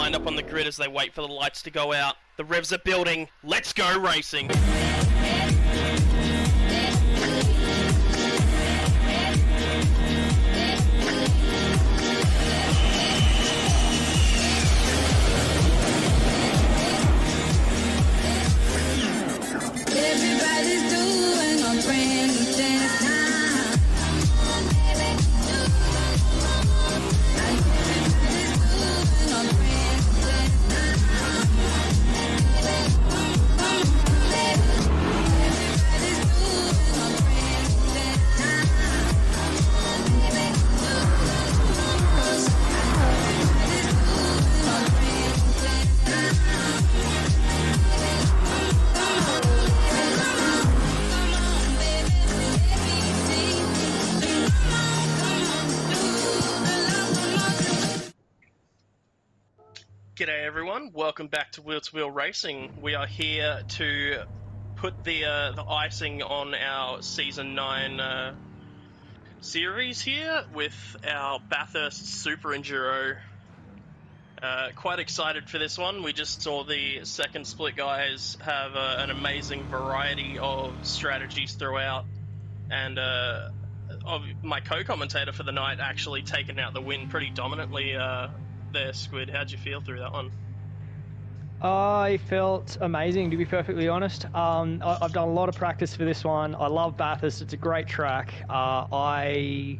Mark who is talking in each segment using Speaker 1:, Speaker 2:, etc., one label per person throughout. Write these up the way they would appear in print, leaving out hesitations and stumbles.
Speaker 1: lined up on the grid as they wait for the lights to go out. The revs are building. Let's go racing!
Speaker 2: Everybody's doing a brand new dance now.
Speaker 1: G'day everyone, welcome back to Wheel-to-Wheel Racing. We are here to put the icing on our Season 9 series here with our Bathurst Super Enduro. Quite excited for this one. We just saw the second split guys have an amazing variety of strategies throughout, and of my co-commentator for the night actually taking out the win pretty dominantly there, Squid. How'd you feel through that one?
Speaker 3: I felt amazing, to be perfectly honest. I've done a lot of practice for this one. I love Bathurst. It's a great track. I'm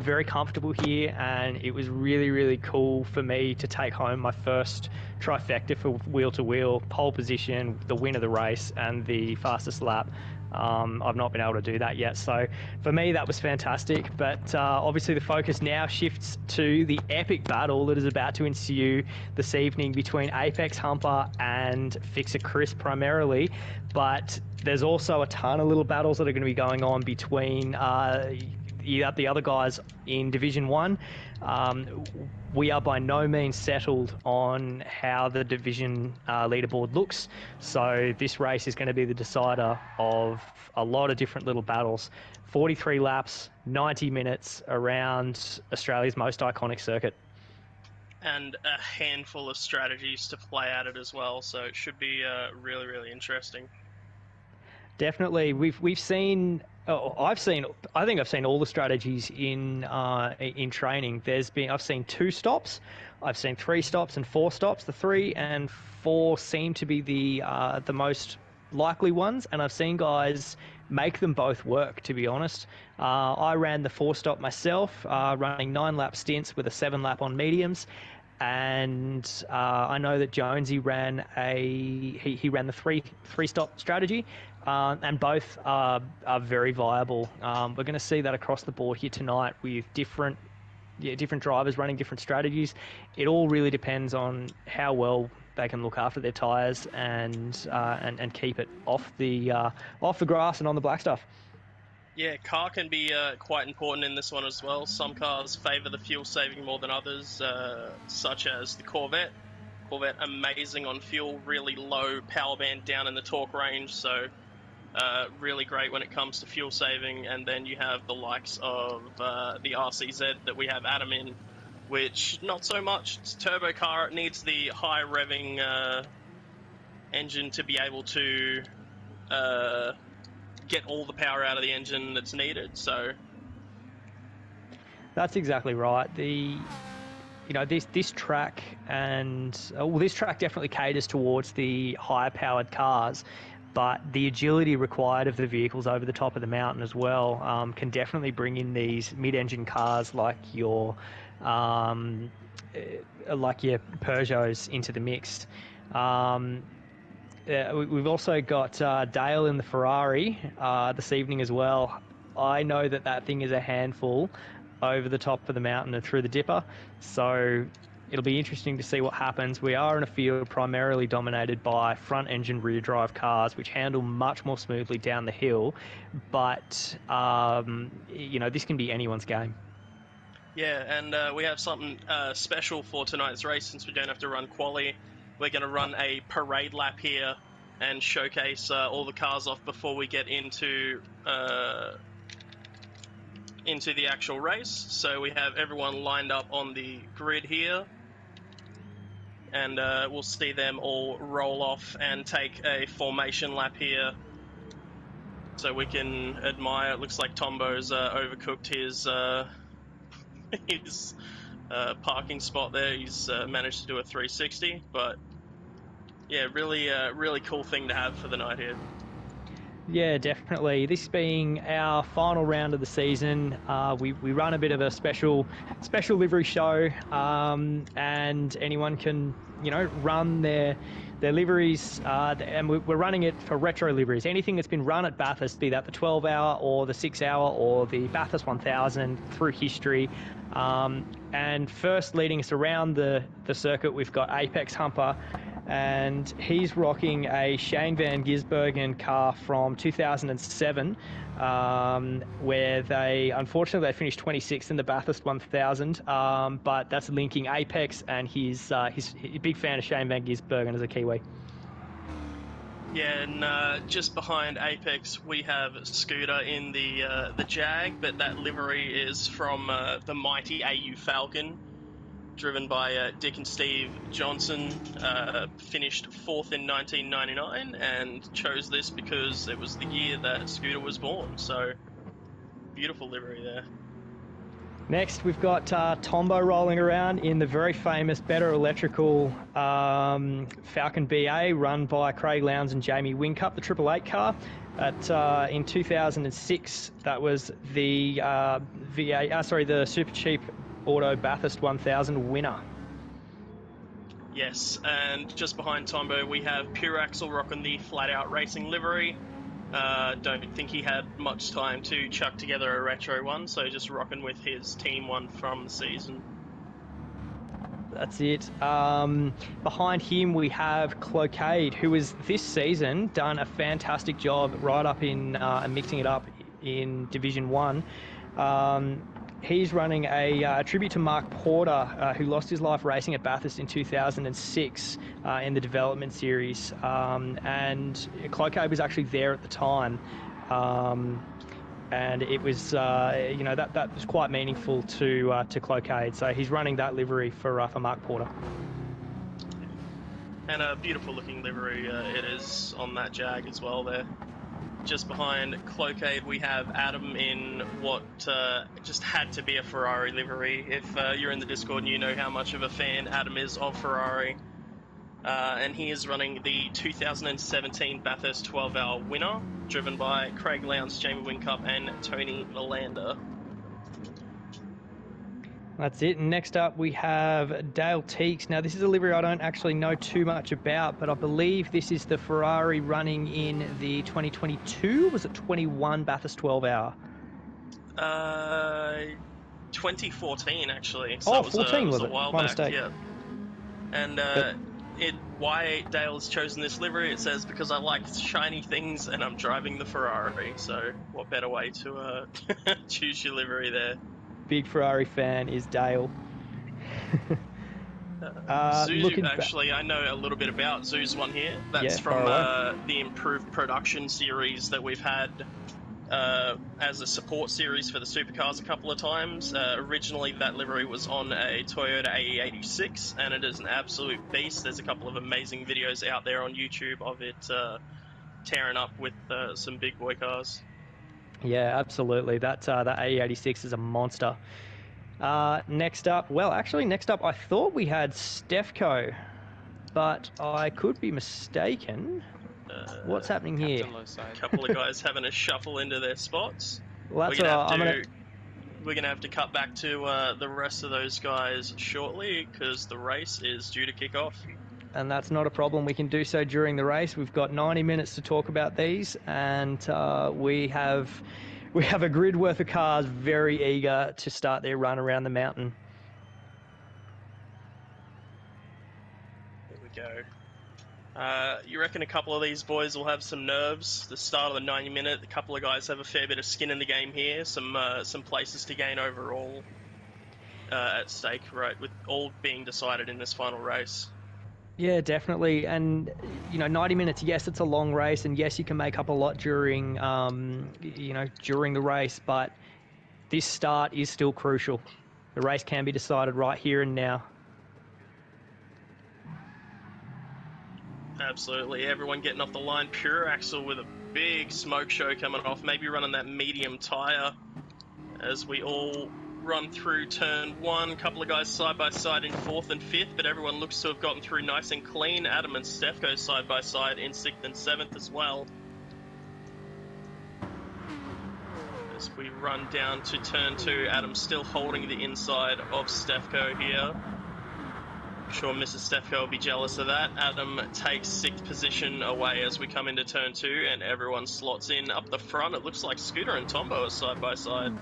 Speaker 3: very comfortable here, and it was really, really cool for me to take home my first trifecta for wheel-to-wheel, pole position, the win of the race, and the fastest lap. I've not been able to do that yet, so for me that was fantastic. But obviously the focus now shifts to the epic battle that is about to ensue this evening between Apex Humper and Fixer Chris primarily, but there's also a ton of little battles that are going to be going on between the other guys in Division 1. We are by no means settled on how the division leaderboard looks, so this race is going to be the decider of a lot of different little battles. 43 laps, 90 minutes around Australia's most iconic circuit.
Speaker 1: And a handful of strategies to play at it as well, so it should be really, really interesting.
Speaker 3: Definitely. We've seen... I think I've seen all the strategies in training. I've seen 2 stops, I've seen 3 stops and 4 stops. The 3 and 4 seem to be the most likely ones, and I've seen guys make them both work, to be honest. I ran the 4 stop myself, running 9 lap stints with a 7 lap on mediums. And I know that Jonesy ran he ran the three stop strategy, and both are very viable. We're going to see that across the board here tonight with different drivers running different strategies. It all really depends on how well they can look after their tyres and keep it off the grass and on the black stuff.
Speaker 1: Yeah, car can be quite important in this one as well. Some cars favour the fuel saving more than others, such as the Corvette. Corvette amazing on fuel, really low power band down in the torque range, so really great when it comes to fuel saving. And then you have the likes of the RCZ that we have Adam in, which not so much. It's a turbo car, it needs the high revving engine to be able to get all the power out of the engine that's needed. So
Speaker 3: that's exactly right. This track this track definitely caters towards the higher powered cars, but the agility required of the vehicles over the top of the mountain as well can definitely bring in these mid-engine cars like your Peugeots into the mix. We've also got Dale in the Ferrari this evening as well. I know that thing is a handful over the top of the mountain and through the dipper, so it'll be interesting to see what happens. We are in a field primarily dominated by front engine rear drive cars, which handle much more smoothly down the hill, but this can be anyone's game.
Speaker 1: Yeah, and we have something special for tonight's race. Since we don't have to run quali, we're going to run a parade lap here and showcase all the cars off before we get into the actual race. So we have everyone lined up on the grid here. and we'll see them all roll off and take a formation lap here, so we can admire. It looks like Tombo's overcooked his his parking spot there. He's managed to do a 360, but yeah, really cool thing to have for the night here.
Speaker 3: Yeah, definitely. This being our final round of the season, we run a bit of a special livery show, and anyone can run their liveries, and we're running it for retro liveries. Anything that's been run at Bathurst, be that the 12-hour or the 6-hour or the Bathurst 1000 through history. And first leading us around the circuit, we've got Apex Humper, and he's rocking a Shane Van Gisbergen car from 2007, where unfortunately they finished 26th in the Bathurst 1000, but that's linking Apex, and he's a big fan of Shane Van Gisbergen as a Kiwi.
Speaker 1: Yeah, and just behind Apex we have Scooter in the Jag, but that livery is from the mighty AU Falcon, driven by Dick and Steve Johnson. Finished 4th in 1999 and chose this because it was the year that Scooter was born. So beautiful livery there.
Speaker 3: Next, we've got Tombo rolling around in the very famous Better Electrical Falcon BA, run by Craig Lowndes and Jamie Whincup, the 888 car. In 2006, that was the the Super Cheap Auto Bathurst 1000 winner.
Speaker 1: Yes, and just behind Tombo we have Pure Axle rocking the Flat Out Racing livery. Don't think he had much time to chuck together a retro one, so just rocking with his team one from the season.
Speaker 3: That's it. Behind him we have Cloquet, who has this season done a fantastic job right up in mixing it up in Division 1. He's running a tribute to Mark Porter, who lost his life racing at Bathurst in 2006 in the development series. And Cloquet was actually there at the time. And it was, that was quite meaningful to Cloquet. So he's running that livery for Mark Porter.
Speaker 1: And a beautiful looking livery it is on that Jag as well there. Just behind Cloquet we have Adam in what just had to be a Ferrari livery. If you're in the Discord and you know how much of a fan Adam is of Ferrari. And he is running the 2017 Bathurst 12-hour winner, driven by Craig Lowndes, Jamie Whincup and Tony Melander.
Speaker 3: That's it. And next up we have Dale Teeks. Now this is a livery I don't actually know too much about, but I believe this is the Ferrari running in the 2022, was it 21 Bathurst 12-hour?
Speaker 1: 2014 actually. So
Speaker 3: 14 was it?
Speaker 1: A while
Speaker 3: My
Speaker 1: back,
Speaker 3: mistake.
Speaker 1: yeah. And why Dale's chosen this livery, it says, because I like shiny things and I'm driving the Ferrari. So what better way to choose your livery there?
Speaker 3: Big Ferrari fan is Dale.
Speaker 1: Zuzu, actually, I know a little bit about Zoo's one here. That's from the improved production series that we've had as a support series for the supercars a couple of times. Originally, that livery was on a Toyota AE86, and it is an absolute beast. There's a couple of amazing videos out there on YouTube of it tearing up with some big boy cars.
Speaker 3: Yeah, absolutely. That AE86 is a monster. Next up, I thought we had Stefco, but I could be mistaken. What's happening here?
Speaker 1: A couple of guys having a shuffle into their spots.
Speaker 3: Well, that's
Speaker 1: we're gonna have to cut back to the rest of those guys shortly because the race is due to kick off.
Speaker 3: And that's not a problem. We can do so during the race. We've got 90 minutes to talk about these, and we have a grid worth of cars very eager to start their run around the mountain.
Speaker 1: Here we go. You reckon a couple of these boys will have some nerves? The start of the 90-minute, a couple of guys have a fair bit of skin in the game here. Some places to gain overall at stake, right? With all being decided in this final race.
Speaker 3: Yeah, definitely. And 90 minutes, yes, it's a long race, and yes, you can make up a lot during the race, but this start is still crucial. The race can be decided right here and now.
Speaker 1: Absolutely. Everyone getting off the line. Pure Axle with a big smoke show coming off. Maybe running that medium tyre as we all run through turn one. A couple of guys side by side in fourth and fifth, but everyone looks to have gotten through nice and clean. Adam and Steph go side by side in sixth and seventh as well. As we run down to turn two, Adam still holding the inside of Stefko here. I'm sure Mrs. Stefko will be jealous of that. Adam takes sixth position away as we come into turn two, and everyone slots in up the front. It looks like Scooter and Tombo are side by side.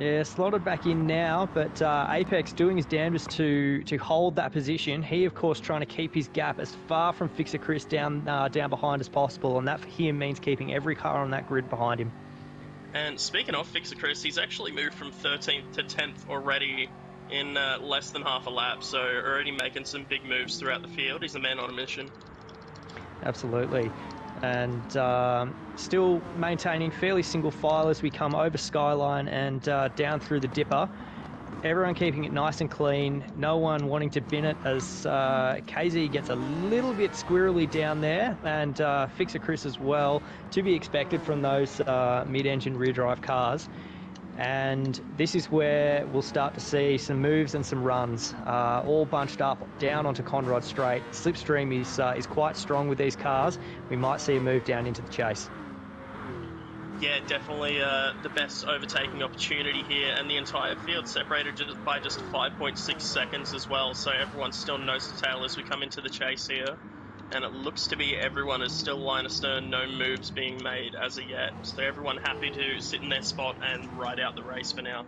Speaker 3: Yeah, slotted back in now, but Apex doing his damnedest to hold that position. He, of course, trying to keep his gap as far from Fixer Chris down behind as possible, and that for him means keeping every car on that grid behind him.
Speaker 1: And speaking of Fixer Chris, he's actually moved from 13th to 10th already in less than half a lap, so already making some big moves throughout the field. He's a man on a mission.
Speaker 3: Absolutely. And still maintaining fairly single file as we come over Skyline and down through the dipper. Everyone keeping it nice and clean, no one wanting to bin it as KZ gets a little bit squirrely down there, and Fixer Chris as well, to be expected from those mid-engine rear drive cars. And this is where we'll start to see some moves and some runs, all bunched up down onto Conrod Straight. Slipstream is quite strong with these cars. We might see a move down into the chase.
Speaker 1: Yeah, definitely the best overtaking opportunity here, and the entire field separated by just 5.6 seconds as well, so everyone's still nose to tail as we come into the chase here. And it looks to be everyone is still line astern, no moves being made as of yet. So everyone happy to sit in their spot and ride out the race for now.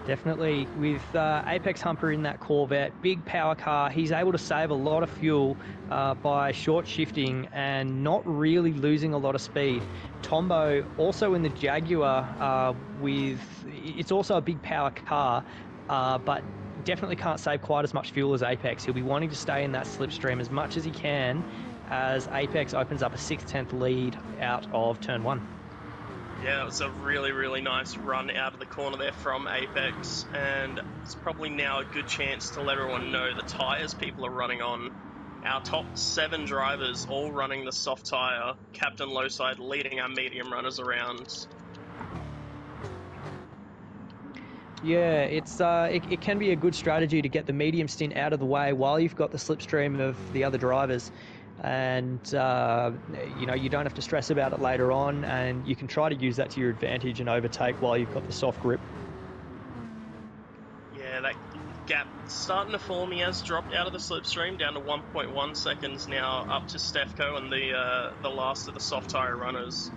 Speaker 3: Definitely, with Apex Humper in that Corvette, big power car, he's able to save a lot of fuel by short shifting and not really losing a lot of speed. Tombo also in the Jaguar it's also a big power car, but definitely can't save quite as much fuel as Apex. He'll be wanting to stay in that slipstream as much as he can as Apex opens up a 6/10 lead out of turn one.
Speaker 1: Yeah, it was a really, really nice run out of the corner there from Apex, and it's probably now a good chance to let everyone know the tyres people are running on. Our top 7 drivers all running the soft tyre, Captain Lowside leading our medium runners around.
Speaker 3: Yeah, it can be a good strategy to get the medium stint out of the way while you've got the slipstream of the other drivers. And you don't have to stress about it later on, and you can try to use that to your advantage and overtake while you've got the soft grip.
Speaker 1: Yeah, that gap starting to form. He has dropped out of the slipstream down to 1.1 seconds now, up to Stefko and the last of the soft tyre runners.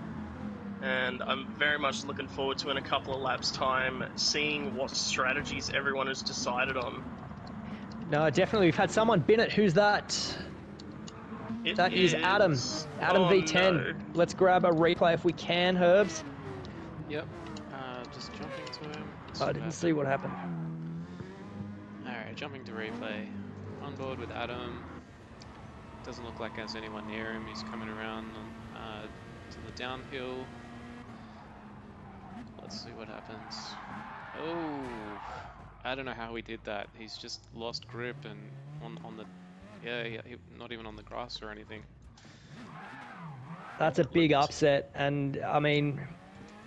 Speaker 1: And I'm very much looking forward to, in a couple of laps' time, seeing what strategies everyone has decided on.
Speaker 3: No, definitely. We've had someone bin it. Who's that? That is Adam. Adam V10.
Speaker 1: No.
Speaker 3: Let's grab a replay if we can, Herbs.
Speaker 4: Yep. Just jumping to him.
Speaker 3: I didn't see what happened.
Speaker 4: Alright, jumping to replay. On board with Adam. Doesn't look like there's anyone near him. He's coming around to the downhill. Let's see what happens. Oh, I don't know how he did that. He's just lost grip and on the not even on the grass or anything.
Speaker 3: That's a big upset, and I mean,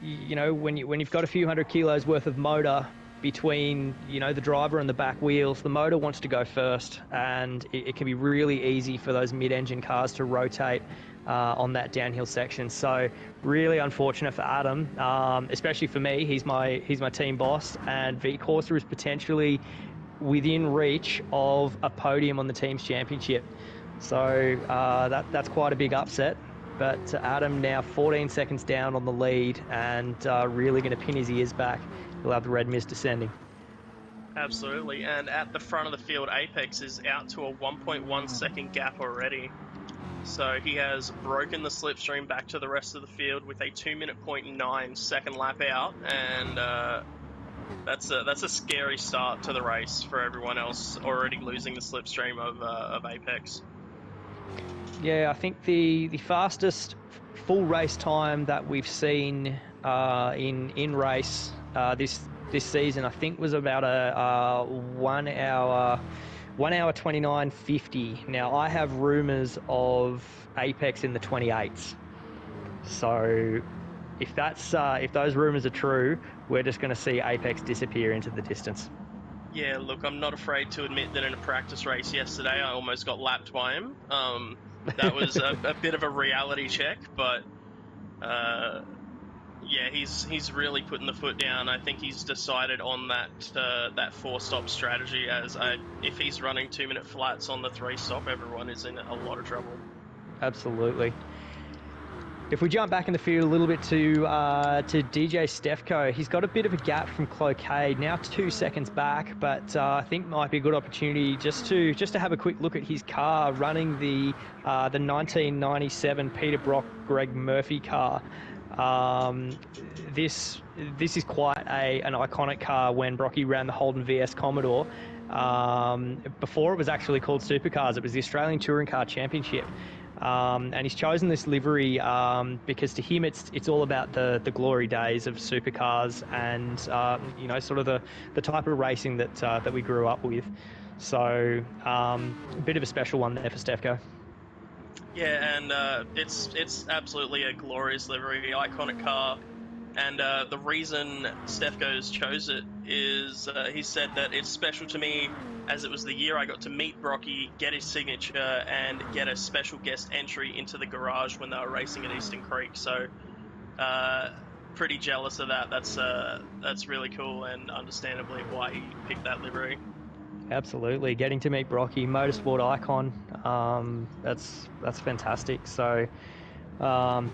Speaker 3: when you've got a few hundred kilos worth of motor between the driver and the back wheels, the motor wants to go first, and it can be really easy for those mid-engine cars to rotate on that downhill section. So really unfortunate for Adam, especially for me. He's my team boss, and V Corsa is potentially within reach of a podium on the team's championship. So that's quite a big upset. But Adam now 14 seconds down on the lead, and really going to pin his ears back. He'll have the red mist descending.
Speaker 1: Absolutely, and at the front of the field, Apex is out to a 1.1 second gap already. So he has broken the slipstream back to the rest of the field with a 2:09 second lap out, and that's a scary start to the race for everyone else already losing the slipstream of Apex.
Speaker 3: Yeah, I think the fastest full race time that we've seen in race this season, I think, was about a 1 hour 1 hour 29.50. Now, I have rumours of Apex in the 28s. So if those rumours are true, we're just going to see Apex disappear into the distance.
Speaker 1: Yeah, look, I'm not afraid to admit that in a practice race yesterday, I almost got lapped by him. That was a bit of a reality check, but yeah, he's really putting the foot down. I think he's decided on that 4-stop strategy. If he's running 2-minute flats on the 3-stop, everyone is in a lot of trouble.
Speaker 3: Absolutely. If we jump back in the field a little bit to DJ Stefko, he's got a bit of a gap from Cloquet, now 2 seconds back, but I think might be a good opportunity just to have a quick look at his car running the 1997 Peter Brock Greg Murphy car. This is quite an iconic car when Brocky ran the Holden VS Commodore. Before it was actually called Supercars, it was the Australian Touring Car Championship. And he's chosen this livery because to him it's all about the glory days of supercars and sort of the type of racing that we grew up with. So a bit of a special one there for Stefko.
Speaker 1: Yeah, and it's absolutely a glorious livery, iconic car. And the reason Stefko's chose it is he said that it's special to me as it was the year I got to meet Brocky, get his signature, and get a special guest entry into the garage when they were racing at Eastern Creek. So pretty jealous of that. That's really cool, and understandably why he picked that livery.
Speaker 3: Absolutely, getting to meet Brocky, motorsport icon. That's fantastic. So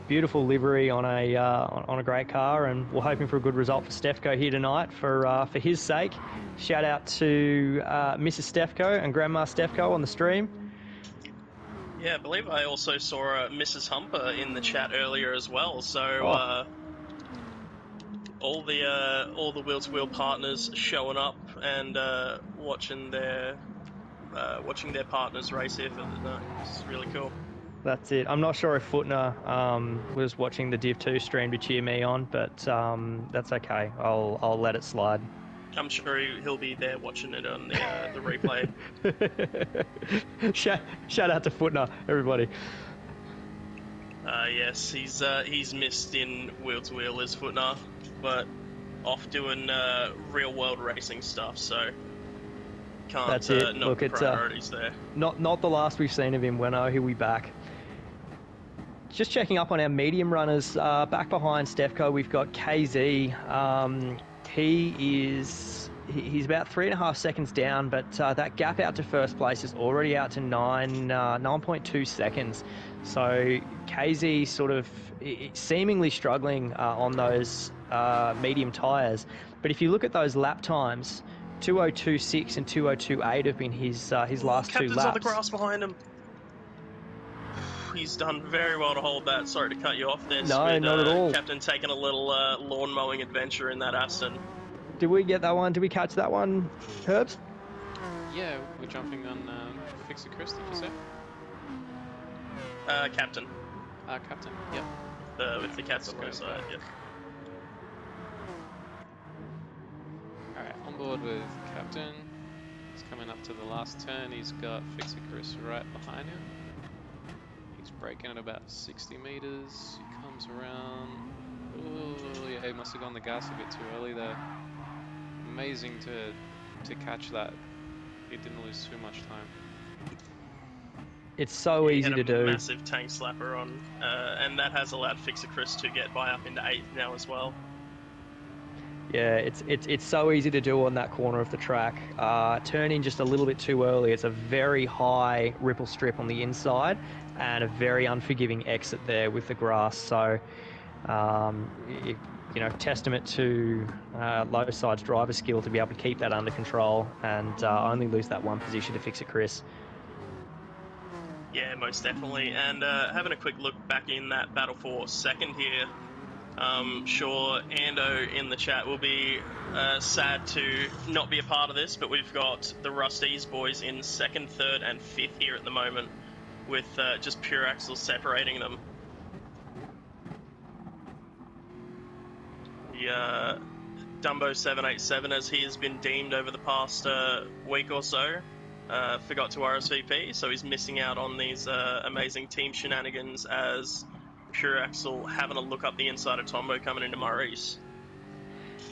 Speaker 3: beautiful livery on a great car, and we're hoping for a good result for Stefko here tonight for his sake. Shout out to Mrs. Stefko and Grandma Stefko on the stream.
Speaker 1: Yeah, I believe I also saw Mrs. Humper in the chat earlier as well. So all the Wheel to Wheel partners showing up and watching their partners race here for the night. It's really cool.
Speaker 3: That's it. I'm not sure if Footner was watching the Div 2 stream to cheer me on, but that's okay. I'll let it slide.
Speaker 1: I'm sure he'll be there watching it on the replay.
Speaker 3: Shout out to Footner, everybody.
Speaker 1: Yes, he's missed in Wheel to Wheel as Footner, but off doing real world racing stuff, so can't
Speaker 3: That's it.
Speaker 1: not
Speaker 3: Look,
Speaker 1: the
Speaker 3: it's
Speaker 1: priorities there.
Speaker 3: Not the last we've seen of him. Wenno, he'll be back. Just checking up on our medium runners. Back behind Stefko, we've got KZ. He's about 3.5 seconds down, but that gap out to first place is already out to 9.2 seconds. So KZ sort of seemingly struggling on those medium tyres. But if you look at those lap times, 2:02.6 and 2:02.8 have been his last two
Speaker 1: Captain's
Speaker 3: laps.
Speaker 1: on the grass behind him. He's done very well to hold that. Sorry to cut you off there.
Speaker 3: No, not at all.
Speaker 1: Captain taking a little lawn mowing adventure in that Aston.
Speaker 3: Did we get that one? Did we catch that one, Herbs?
Speaker 4: Yeah, we're jumping on Fixer Chris, did you say?
Speaker 1: Captain.
Speaker 4: Captain, yeah.
Speaker 1: With the cats on the side, yeah.
Speaker 4: Alright, on board with Captain. He's coming up to the last turn. He's got Fixer Chris right behind him. He's braking at about 60 meters. He comes around. Oh, yeah, he must have gone the gas a bit too early there. Amazing to catch that. He didn't lose too much time.
Speaker 3: It's so easy to do.
Speaker 1: Massive tank slapper on, and that has allowed Fixer Chris to get by up into 8th now as well.
Speaker 3: Yeah, it's so easy to do on that corner of the track. Turning just a little bit too early. It's a very high ripple strip on the inside and a very unforgiving exit there with the grass. So, testament to low sides driver skill to be able to keep that under control and only lose that one position to Fixer Chris.
Speaker 1: Yeah, most definitely. And having a quick look back in that battle for second here, sure, Ando in the chat will be sad to not be a part of this, but we've got the Rusties boys in 2nd, 3rd, and 5th here at the moment, with just pure axles separating them. The Dumbo 787, as he has been deemed over the past week or so, forgot to RSVP, so he's missing out on these amazing team shenanigans as Pure Axel having a look up the inside of Tombo coming into Murray's.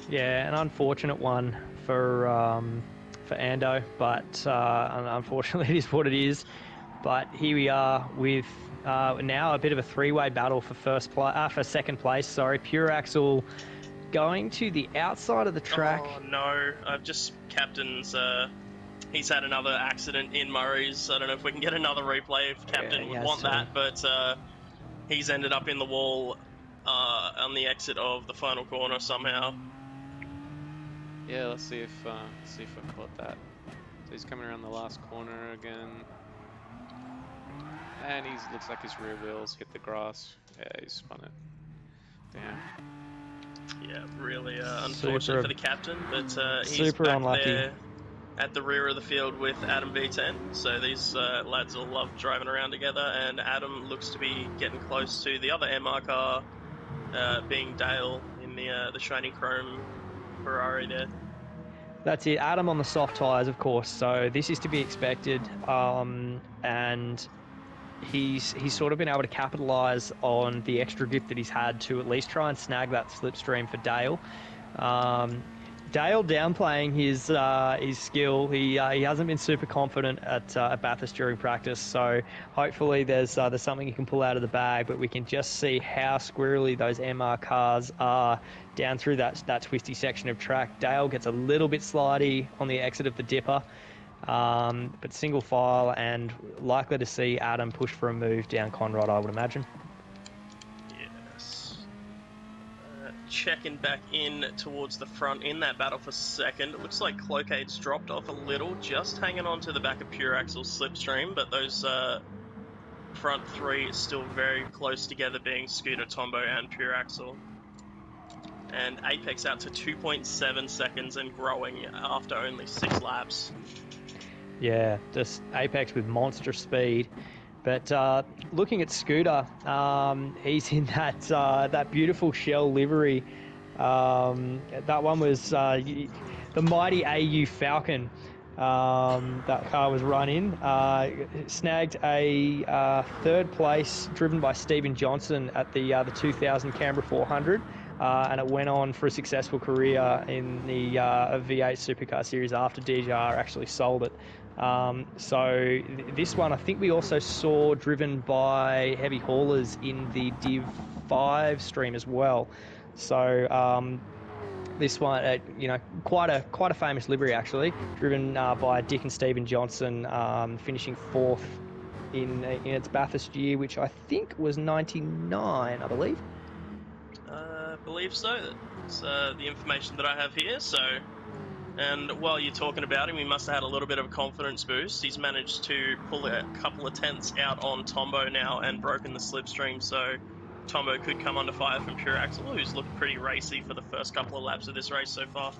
Speaker 3: Yeah, an unfortunate one for Ando, but unfortunately it is what it is. But here we are with now a bit of a three-way battle for second place. Sorry, Pure Axel going to the outside of the track.
Speaker 1: Oh no, I've just Captain's. He's had another accident in Murray's. I don't know if we can get another replay if Captain would want that, but he's ended up in the wall on the exit of the final corner somehow.
Speaker 4: Yeah, let's see if I caught that. So he's coming around the last corner again, and he looks like his rear wheels hit the grass. Yeah, he's spun it. Damn.
Speaker 1: Yeah, really unfortunate for the captain, but he's
Speaker 3: super
Speaker 1: back
Speaker 3: unlucky
Speaker 1: there at the rear of the field with Adam B10. So these lads all love driving around together, and Adam looks to be getting close to the other MR car, being Dale in the shiny chrome Ferrari there.
Speaker 3: That's it. Adam on the soft tyres, of course. So this is to be expected, and he's sort of been able to capitalise on the extra grip that he's had to at least try and snag that slipstream for Dale. Dale downplaying his skill. He hasn't been super confident at Bathurst during practice, so hopefully there's something he can pull out of the bag. But we can just see how squirrely those MR cars are down through that twisty section of track. Dale gets a little bit slidey on the exit of the dipper, but single file and likely to see Adam push for a move down Conrad, I would imagine.
Speaker 1: Checking back in towards the front in that battle for second. It looks like Cloacade's dropped off a little, just hanging on to the back of Pure Axel's slipstream, but those front three are still very close together, being Scooter, Tombo, and Pure Axel. And Apex out to 2.7 seconds and growing after only 6 laps.
Speaker 3: Yeah, just Apex with monster speed. But looking at Scooter, he's in that beautiful Shell livery. That one was the mighty AU Falcon. That car was run in. Snagged a third place driven by Stephen Johnson at the 2000 Canberra 400. And it went on for a successful career in the V8 Supercar Series after DJR actually sold it. So this one I think we also saw driven by heavy haulers in the Div 5 stream as well. So this one, quite a famous livery actually, driven by Dick and Stephen Johnson, finishing 4th in its Bathurst year, which I think was 99, I believe.
Speaker 1: I believe so. That's the information that I have here. So. And while you're talking about him, he must have had a little bit of a confidence boost. He's managed to pull a couple of tenths out on Tombo now and broken the slipstream, so Tombo could come under fire from Pure Axel, who's looked pretty racy for the first couple of laps of this race so far.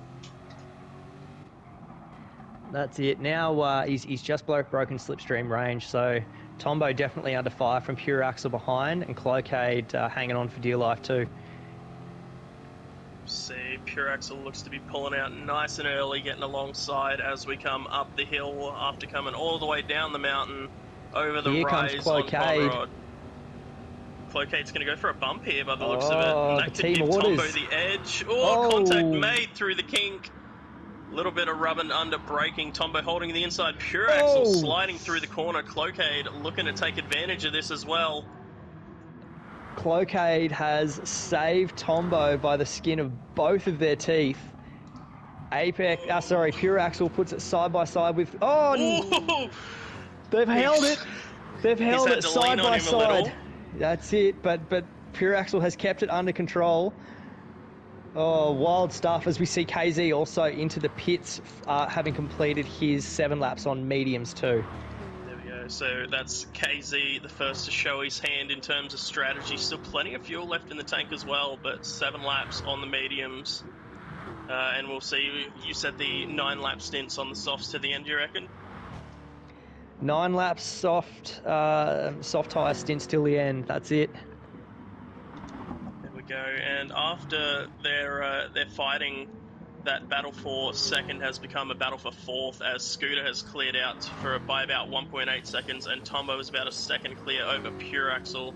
Speaker 3: That's it. Now he's just broken slipstream range, so Tombo definitely under fire from Pure Axel behind, and Cloacade hanging on for dear life too.
Speaker 1: See, Pure Axel looks to be pulling out nice and early, getting alongside as we come up the hill after coming all the way down the mountain over the
Speaker 3: Here
Speaker 1: rise
Speaker 3: comes
Speaker 1: on
Speaker 3: Cloacade.
Speaker 1: Conrad. Cloacade's going to go for a bump here by the looks of it. And that could give
Speaker 3: orders.
Speaker 1: Tombo the edge. Oh, contact made through the kink. A little bit of rubbing under braking. Tombo holding the inside. Pure Axel sliding through the corner. Cloacade looking to take advantage of this as well.
Speaker 3: Cloacade has saved Tombo by the skin of both of their teeth. Pure Axel puts it side by side with. They've held it. They've held it side by side. That's it. But Pure Axel has kept it under control. Oh, wild stuff as we see KZ also into the pits, having completed his 7 laps on mediums too.
Speaker 1: So that's KZ, the first to show his hand in terms of strategy. Still plenty of fuel left in the tank as well, but 7 laps on the mediums. And we'll see, you said the 9 lap stints on the softs to the end, you reckon?
Speaker 3: 9 laps soft tyre stints till the end, that's it.
Speaker 1: There we go, and after their fighting that battle for second has become a battle for fourth, as Scooter has cleared out by about 1.8 seconds, and Tombo is about a second clear over Pure Axel,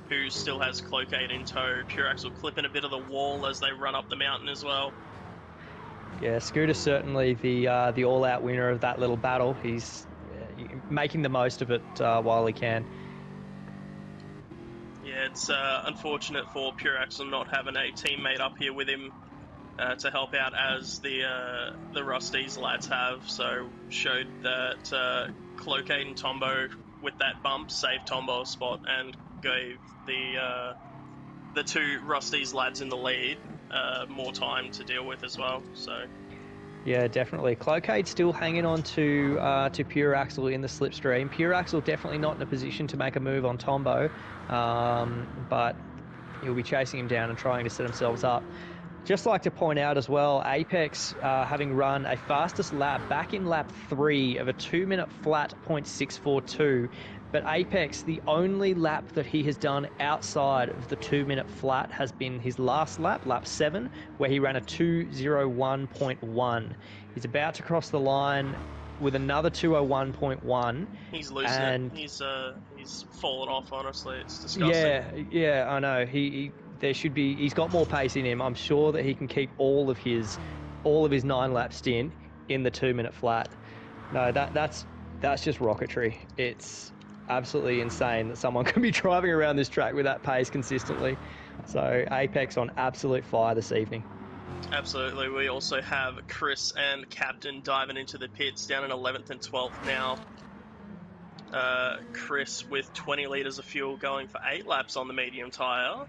Speaker 1: who still has Cloakade in tow. Pure Axel clipping a bit of the wall as they run up the mountain as well.
Speaker 3: Yeah, Scooter's certainly the all-out winner of that little battle. He's making the most of it while he can.
Speaker 1: Yeah, it's unfortunate for Pure Axel not having a teammate up here with him to help out as the Rusties lads have. So showed that Cloakade and Tombo with that bump saved Tombo a spot and gave the two Rusties lads in the lead more time to deal with as well. So
Speaker 3: yeah, definitely. Cloacade's still hanging on to Pure Axel in the slipstream. Pure Axel definitely not in a position to make a move on Tombo, but he'll be chasing him down and trying to set themselves up. Just like to point out as well, Apex having run a fastest lap back in lap 3 of a 2-minute flat .642, but Apex, the only lap that he has done outside of the 2-minute flat has been his last lap, lap 7, where he ran a 2:01.1. He's about to cross the line with another 2:01.1.
Speaker 1: he's losing it. He's fallen off, honestly. It's disgusting.
Speaker 3: Yeah, I know. He's got more pace in him. I'm sure that he can keep all of his 9-lap stint in the 2-minute flat. No, that's just rocketry. It's absolutely insane that someone can be driving around this track with that pace consistently. So Apex on absolute fire this evening.
Speaker 1: Absolutely. We also have Chris and Captain diving into the pits down in 11th and 12th now. Chris with 20 litres of fuel going for 8 laps on the medium tyre.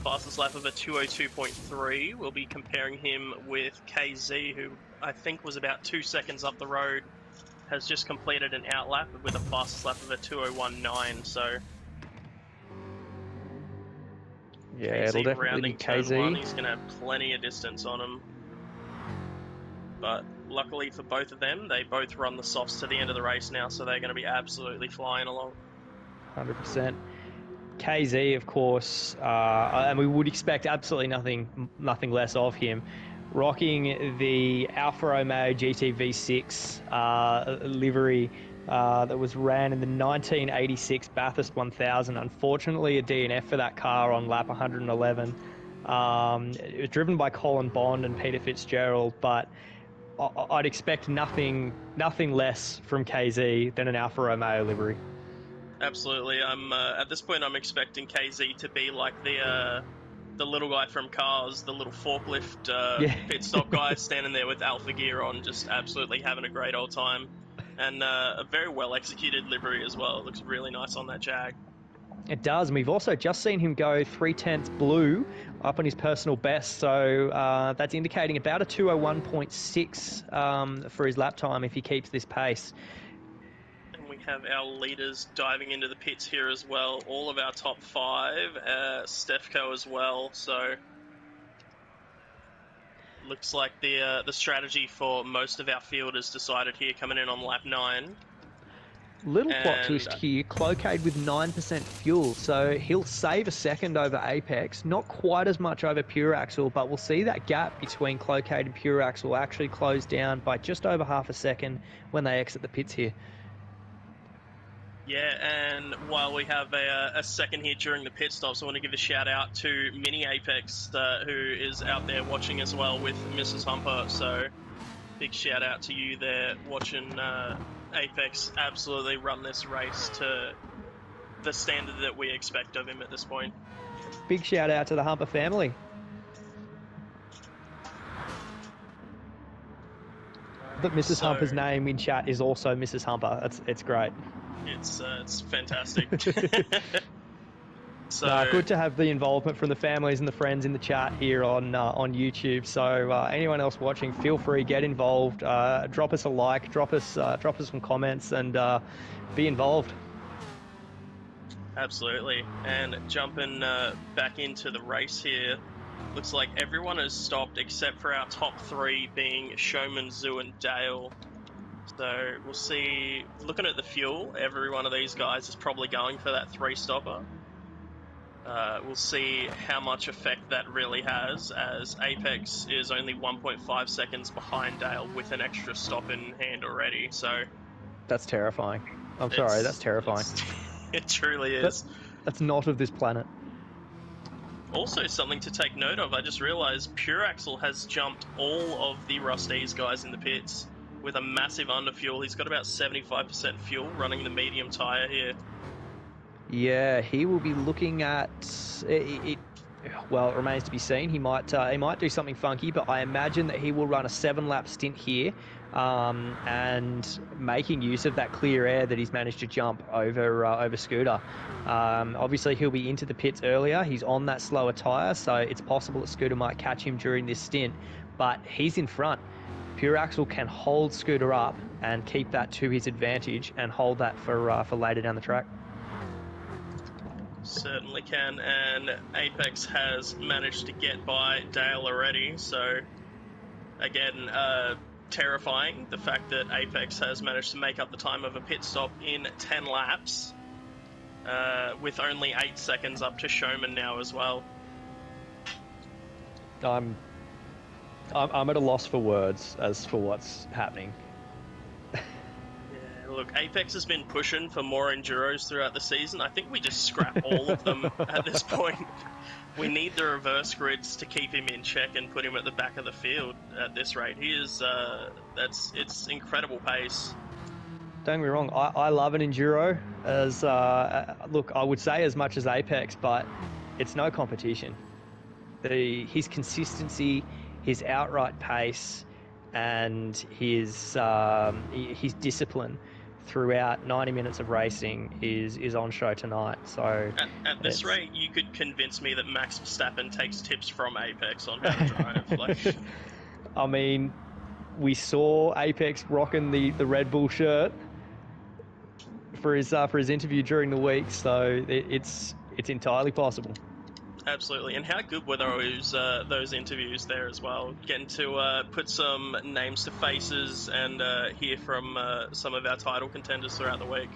Speaker 1: Fastest lap of a 2:02.3. We'll be comparing him with KZ, who I think was about 2 seconds up the road, has just completed an outlap with a fastest lap of a 2:01.9. So
Speaker 3: yeah,
Speaker 1: KZ
Speaker 3: it'll definitely
Speaker 1: rounding
Speaker 3: be
Speaker 1: turn
Speaker 3: KZ.
Speaker 1: 1, he's going to have plenty of distance on him. But luckily for both of them, they both run the softs to the end of the race now, so they're going to be absolutely flying along.
Speaker 3: 100%. KZ, of course, and we would expect absolutely nothing less of him, rocking the Alfa Romeo GT-V6 livery that was ran in the 1986 Bathurst 1000. Unfortunately, a DNF for that car on lap 111. It was driven by Colin Bond and Peter Fitzgerald, but I'd expect nothing less from KZ than an Alfa Romeo livery.
Speaker 1: Absolutely. At this point, I'm expecting KZ to be like the little guy from Cars, the little forklift pit stop guy standing there with Alpha gear on, just absolutely having a great old time. And a very well executed livery as well. It looks really nice on that Jag.
Speaker 3: It does, and we've also just seen him go 3/10 blue up on his personal best, so that's indicating about a 2:01.6 for his lap time if he keeps this pace.
Speaker 1: And we have our leaders diving into the pits here as well. All of our top 5, Stefco as well. So looks like the strategy for most of our field is decided here, coming in on lap 9.
Speaker 3: Little plot twist here, Cloakade with 9% fuel, so he'll save a second over Apex, not quite as much over Pure Axel, but we'll see that gap between Cloakade and Pure Axel actually close down by just over half a second when they exit the pits here.
Speaker 1: Yeah, and while we have a second here during the pit stops, I want to give a shout out to Mini Apex, who is out there watching as well with Mrs. Humper. So big shout out to you there watching Apex absolutely run this race to the standard that we expect of him at this point.
Speaker 3: Big shout out to the Humper family. But Mrs. Humper's name in chat is also Mrs. Humper. It's great.
Speaker 1: It's fantastic. So
Speaker 3: good to have the involvement from the families and the friends in the chat here on YouTube. So anyone else watching, feel free, get involved. Drop us a like, drop us some comments, and be involved.
Speaker 1: Absolutely. And jumping back into the race here, looks like everyone has stopped except for our top 3 being Showman, Zoo, and Dale. So we'll see, looking at the fuel, every one of these guys is probably going for that 3-stopper. We'll see how much effect that really has, as Apex is only 1.5 seconds behind Dale with an extra stop in hand already. So
Speaker 3: That's terrifying. I'm sorry, that's terrifying.
Speaker 1: It truly
Speaker 3: That-
Speaker 1: is.
Speaker 3: That's not of this planet.
Speaker 1: Also, something to take note of, I just realised Pure Axle has jumped all of the Rustees guys in the pits with a massive underfuel. He's got about 75% fuel running the medium tyre here.
Speaker 3: Yeah, he will be looking at it. Well, it remains to be seen. He might do something funky, but I imagine that he will run a 7-lap stint here, and making use of that clear air that he's managed to jump over Scooter. Obviously, he'll be into the pits earlier. He's on that slower tyre, so it's possible that Scooter might catch him during this stint. But he's in front. Pure Axle can hold Scooter up and keep that to his advantage, and hold that for later down the track.
Speaker 1: Certainly can, and Apex has managed to get by Dale already, so again, terrifying, the fact that Apex has managed to make up the time of a pit stop in 10 laps, with only 8 seconds up to Showman now as well.
Speaker 3: I'm at a loss for words as for what's happening.
Speaker 1: Look, Apex has been pushing for more Enduros throughout the season. I think we just scrap all of them at this point. We need the reverse grids to keep him in check and put him at the back of the field at this rate. He is, it's incredible pace.
Speaker 3: Don't get me wrong, I love an Enduro. Look, I would say as much as Apex, but it's no competition. His consistency, his outright pace, and his discipline throughout 90 minutes of racing is on show tonight. So
Speaker 1: at this rate, you could convince me that Max Verstappen takes tips from Apex on how to drive. Like,
Speaker 3: I mean, we saw Apex rocking the Red Bull shirt for his interview during the week, so it's entirely possible.
Speaker 1: absolutely. And how good were those interviews there as well? Getting to put some names to faces and hear from some of our title contenders throughout the week.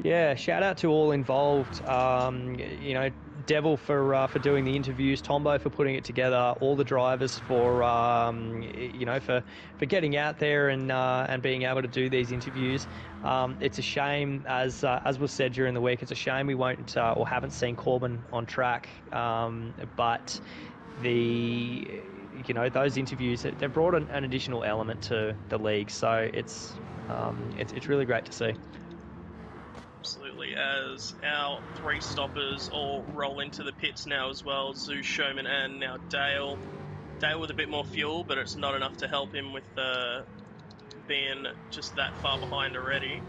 Speaker 3: Yeah, shout out to all involved. Devil for doing the interviews, Tombo for putting it together, all the drivers for getting out there and being able to do these interviews. It's a shame, as was said during the week, it's a shame we won't or haven't seen Corbin on track. But those interviews, they've brought an additional element to the league, so it's really great to see.
Speaker 1: Absolutely, as our 3 stoppers all roll into the pits now as well, Zeus, Showman, and now Dale. Dale with a bit more fuel, but it's not enough to help him with being just that far behind already.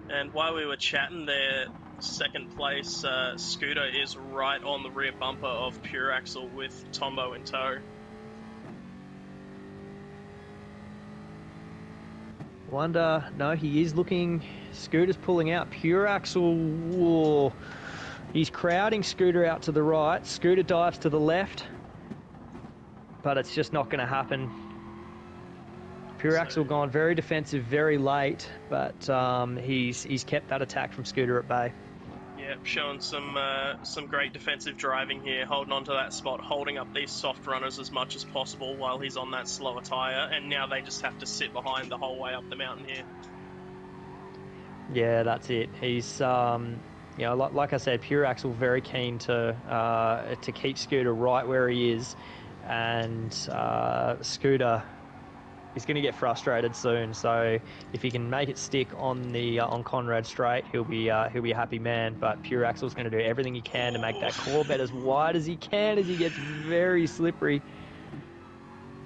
Speaker 1: And while we were chatting there, second place, Scooter is right on the rear bumper of Pure Axle with Tombo in tow.
Speaker 3: Wonder, no, he is looking. Scooter's pulling out. Pure Axle, whoa, he's crowding Scooter out to the right. Scooter dives to the left, but it's just not going to happen. Pure Axle gone very defensive, very late, but he's kept that attack from Scooter at bay.
Speaker 1: Yeah, showing some great defensive driving here, holding on to that spot, holding up these soft runners as much as possible while he's on that slower tyre, and now they just have to sit behind the whole way up the mountain here.
Speaker 3: Yeah, that's it. He's, like I said, Pure Axle very keen to keep Scooter right where he is, and Scooter is going to get frustrated soon. So if he can make it stick on Conrad Straight, he'll be a happy man. But Pure Axle's going to do everything he can to make that Corvette as wide as he can as he gets very slippery.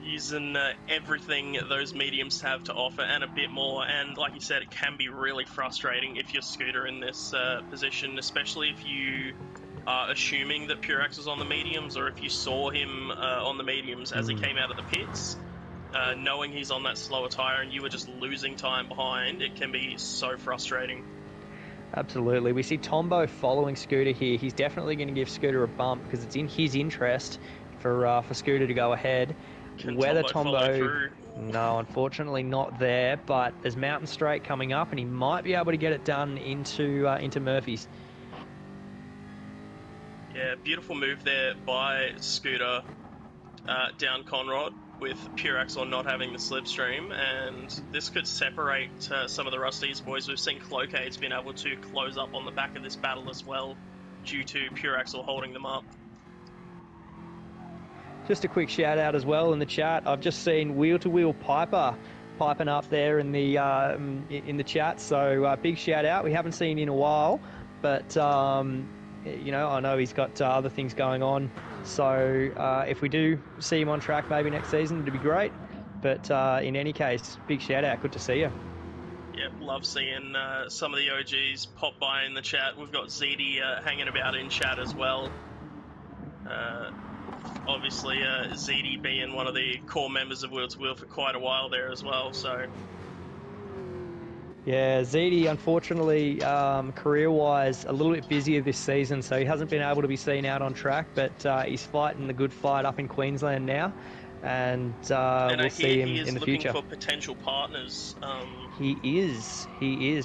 Speaker 1: Using everything those mediums have to offer and a bit more, and like you said, it can be really frustrating if you're Scooter in this position, especially if you are assuming that Pure Axle's on the mediums, or if you saw him on the mediums as he came out of the pits. Knowing he's on that slower tyre and you were just losing time behind, it can be so frustrating.
Speaker 3: Absolutely. We see Tombo following Scooter here. He's definitely going to give Scooter a bump because it's in his interest for Scooter to go ahead.
Speaker 1: Can
Speaker 3: Whether
Speaker 1: Tombo follow through?
Speaker 3: No, unfortunately not there, but there's Mountain Straight coming up and he might be able to get it done into Murphy's.
Speaker 1: Yeah, beautiful move there by Scooter down Conrod with Pure Axle not having the slipstream, and this could separate some of the Rusties boys. We've seen Clocade's been able to close up on the back of this battle as well due to Pure Axle holding them up.
Speaker 3: Just a quick shout out as well in the chat. I've just seen Wheel to Wheel Piper piping up there in the chat. So big shout out. We haven't seen in a while, but you know, I know he's got other things going on. So if we do see him on track maybe next season, it'd be great. But in any case, big shout out. Good to see you.
Speaker 1: Yep, love seeing some of the OGs pop by in the chat. We've got ZD hanging about in chat as well. Obviously, ZD being one of the core members of Wheel to Wheel for quite a while there as well, so...
Speaker 3: Yeah, ZD, unfortunately, career-wise, a little bit busier this season, so he hasn't been able to be seen out on track, but he's fighting the good fight up in Queensland now, and we'll see him in the future.
Speaker 1: He is looking for potential partners.
Speaker 3: He is.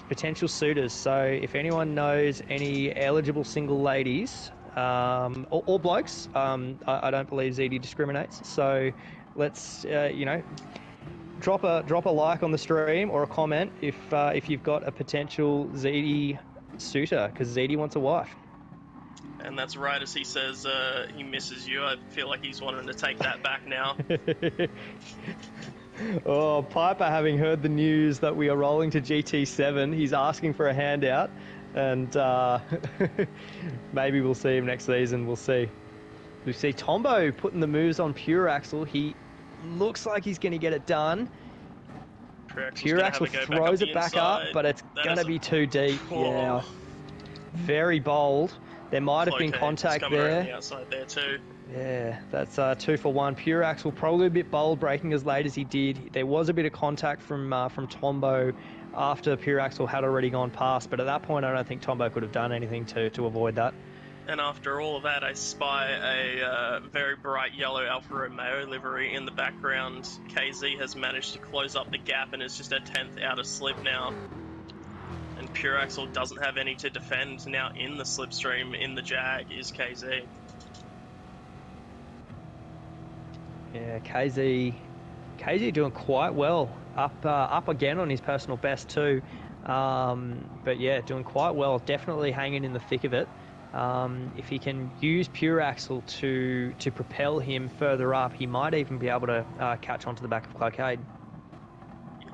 Speaker 3: Potential suitors, so if anyone knows any eligible single ladies... or blokes. I don't believe ZD discriminates. So let's, you know, drop a like on the stream or a comment if you've got a potential ZD suitor, because ZD wants a wife.
Speaker 1: And that's right, as he says he misses you. I feel like he's wanting to take that back now.
Speaker 3: Oh, Piper, having heard the news that we are rolling to GT7, he's asking for a handout. And maybe we'll see him next season. We'll see. We see Tombo putting the moves on Pure Axle. He looks like he's going to get it done. Pure Axle throws it back up, but it's going to be too deep.
Speaker 1: Oh.
Speaker 3: Yeah, very bold. There might have been contact there.
Speaker 1: The outside there too.
Speaker 3: Yeah, that's 2 for 1. Pure Axle probably a bit bold, breaking as late as he did. There was a bit of contact from Tombo after Pure Axle had already gone past, but at that point I don't think Tombo could have done anything to avoid that.
Speaker 1: And after all of that, I spy a very bright yellow Alfa Romeo livery in the background. KZ has managed to close up the gap and is just a 10th out of slip now. And Pure Axle doesn't have any to defend now in the slipstream. In the Jag is KZ.
Speaker 3: Yeah, KZ doing quite well. Up again on his personal best too. But yeah, doing quite well. Definitely hanging in the thick of it. If he can use Pure Axle to propel him further up, he might even be able to catch onto the back of Clocaide.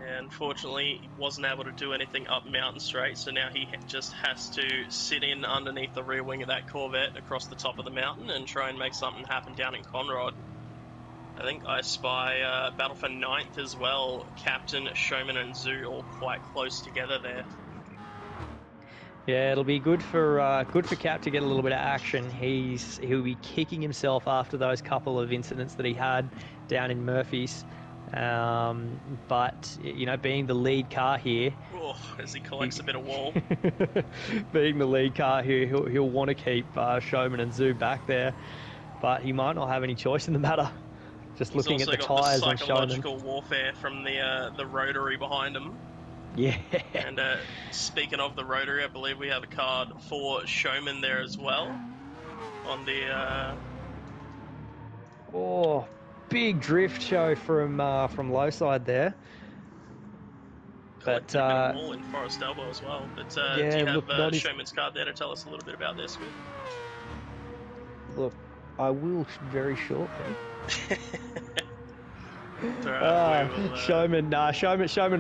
Speaker 1: Yeah, unfortunately, he wasn't able to do anything up Mountain Straight, so now he just has to sit in underneath the rear wing of that Corvette across the top of the mountain and try and make something happen down in Conrod. I think I spy battle for 9th as well. Captain, Showman and Zoo all quite close together there.
Speaker 3: Yeah, it'll be good for Cap to get a little bit of action. He'll be kicking himself after those couple of incidents that he had down in Murphy's. But you know, being the lead car here,
Speaker 1: as he collects a bit of wall.
Speaker 3: Being the lead car here, he'll want to keep Showman and Zoo back there, but he might not have any choice in the matter. Just looking at the tyres on Showman.
Speaker 1: Psychological warfare from the rotary behind him.
Speaker 3: Yeah.
Speaker 1: And speaking of the rotary, I believe we have a card for Showman there as well. On the
Speaker 3: big drift show from low side there. But
Speaker 1: wall in Forest Elbow as well. But
Speaker 3: yeah,
Speaker 1: do you have
Speaker 3: look,
Speaker 1: Showman's card there to tell us a little bit about this?
Speaker 3: Look, I will very shortly. Showman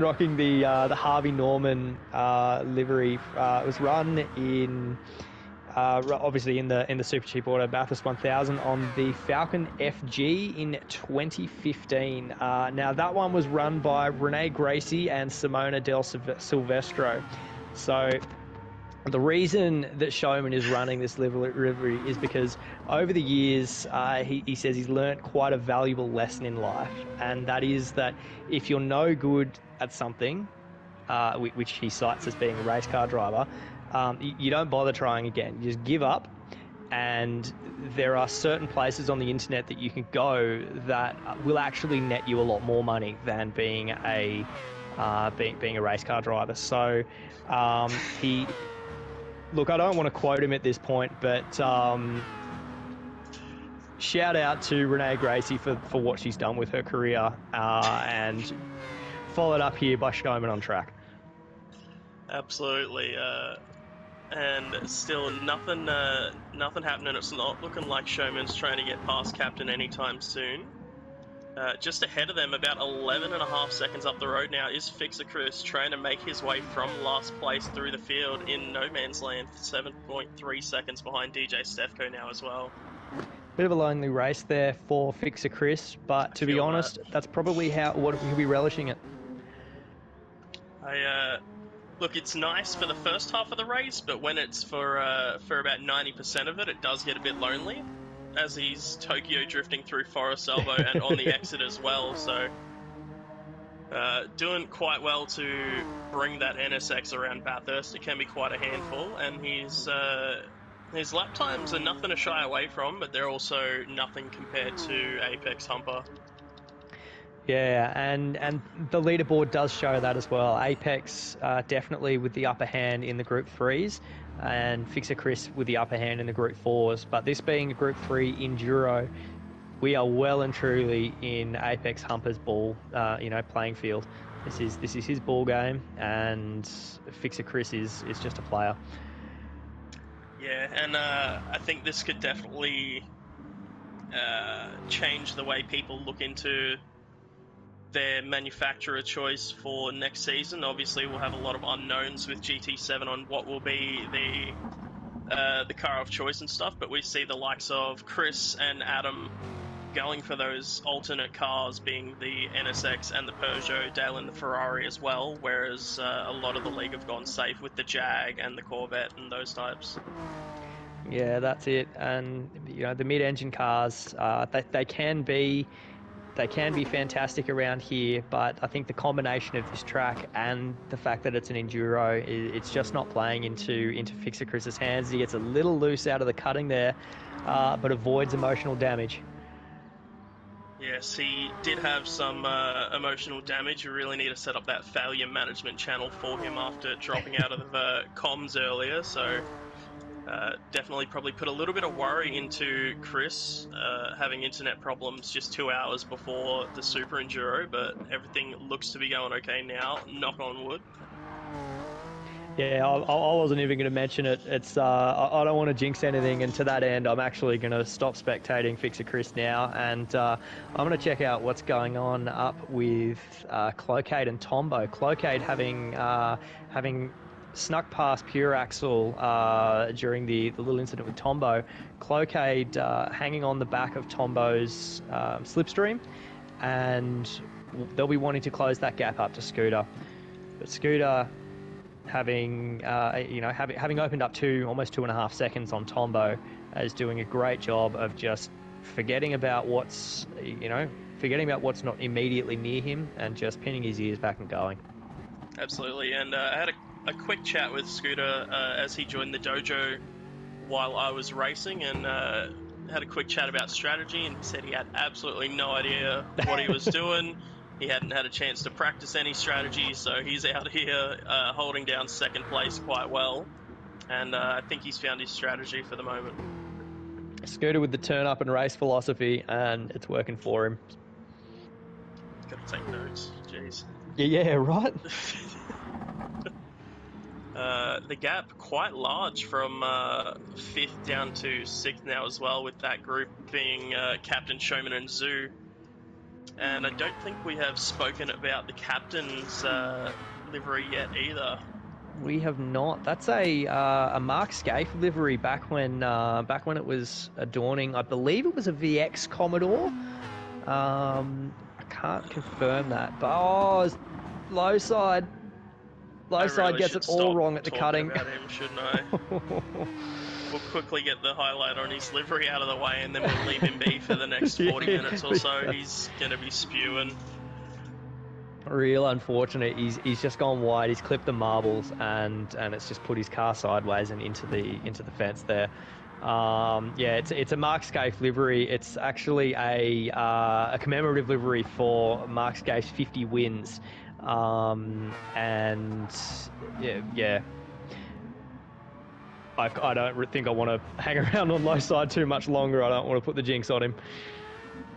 Speaker 3: rocking the Harvey Norman livery. It was run in obviously in the Super Cheap Auto Bathurst 1000 on the Falcon FG in 2015. Now that one was run by Renee Gracie and Simona Del Silvestro. So the reason that Showman is running this livery is because over the years, he says he's learnt quite a valuable lesson in life, and that is that if you're no good at something, which he cites as being a race car driver, you don't bother trying again. You just give up, and there are certain places on the internet that you can go that will actually net you a lot more money than being a race car driver. So Look, I don't want to quote him at this point, but shout out to Renee Gracie for what she's done with her career, and followed up here by Showman on track.
Speaker 1: Absolutely. And still nothing happening. It's not looking like Showman's trying to get past Captain anytime soon. Just ahead of them, about 11.5 seconds up the road now, is Fixer Chris trying to make his way from last place through the field in no man's land, 7.3 seconds behind DJ Stefko now as well.
Speaker 3: Bit of a lonely race there for Fixer Chris, but to be honest, that's probably what he'll be relishing it.
Speaker 1: Look, it's nice for the first half of the race, but when it's for about 90% of it, it does get a bit lonely, as he's Tokyo drifting through Forest Elbow and on the exit as well. So, doing quite well to bring that NSX around Bathurst. It can be quite a handful, and his lap times are nothing to shy away from, but they're also nothing compared to Apex Humper.
Speaker 3: Yeah, and the leaderboard does show that as well. Apex definitely with the upper hand in the Group 3s, and Fixer Chris with the upper hand in the Group 4s. But this being a Group 3 Enduro, we are well and truly in Apex Humper's ball, playing field. This is his ball game, and Fixer Chris is just a player.
Speaker 1: Yeah, and I think this could definitely change the way people look into their manufacturer choice for next season. Obviously, we'll have a lot of unknowns with GT7 on what will be the car of choice and stuff, but we see the likes of Chris and Adam going for those alternate cars, being the NSX and the Peugeot, Dale and the Ferrari as well, whereas a lot of the league have gone safe with the Jag and the Corvette and those types.
Speaker 3: Yeah, that's it. And the mid-engine cars, they can be fantastic around here, but I think the combination of this track and the fact that it's an enduro, it's just not playing into Fixer Chris's hands. He gets a little loose out of the cutting there, but avoids emotional damage.
Speaker 1: Yes, he did have some emotional damage. We really need to set up that failure management channel for him after dropping out of the comms earlier, so definitely probably put a little bit of worry into Chris having internet problems just 2 hours before the Super Enduro, but everything looks to be going okay now, knock on wood.
Speaker 3: Yeah, I wasn't even going to mention it. It's I don't want to jinx anything, and to that end, I'm actually going to stop spectating Fixer Chris now, and I'm going to check out what's going on up with Clocade and Tombo. Clocade having snuck past Pure Axle during the little incident with Tombo. Clocade hanging on the back of Tombo's slipstream, and they'll be wanting to close that gap up to Scooter. But Scooter, having opened up almost 2.5 seconds on Tombo, is doing a great job of just forgetting about what's not immediately near him and just pinning his ears back and going.
Speaker 1: Absolutely, and I had a quick chat with Scooter as he joined the dojo while I was racing, and had a quick chat about strategy, and he said he had absolutely no idea what he was doing. He hadn't had a chance to practice any strategy, so he's out here holding down second place quite well, and I think he's found his strategy for the moment.
Speaker 3: Scooter with the turn up and race philosophy, and it's working for him.
Speaker 1: Gotta take notes, jeez.
Speaker 3: Yeah, right.
Speaker 1: The gap quite large from 5th down to 6th now as well, with that group being Captain, Showman and Zoo. And I don't think we have spoken about the captain's livery yet either.
Speaker 3: We have not. That's a Mark Scaife livery back when it was adorning. I believe it was a VX Commodore. I can't confirm that, but low side gets it all wrong at the cutting.
Speaker 1: About him, shouldn't I? We'll quickly get the highlight on his livery out of the way, and then we'll leave him be for the next 40 minutes or so. He's going to be spewing.
Speaker 3: Real unfortunate. He's just gone wide. He's clipped the marbles, and it's just put his car sideways and into the fence there. It's a Mark Scaife livery. It's actually a commemorative livery for Mark Scaife's 50 wins. I don't think I want to hang around on low side too much longer. I don't want to put the jinx on him.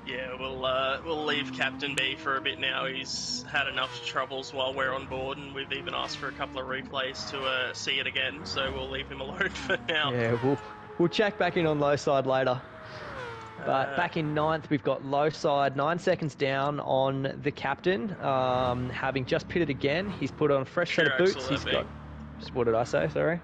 Speaker 1: Yeah, we'll leave Captain B for a bit now. He's had enough troubles while we're on board, and we've even asked for a couple of replays to see it again. So we'll leave him alone for now.
Speaker 3: Yeah, we'll check back in on low side later. But back in 9th, we've got low side, 9 seconds down on the captain, having just pitted again. He's put on a fresh set of boots. He's got. What did I say? Sorry.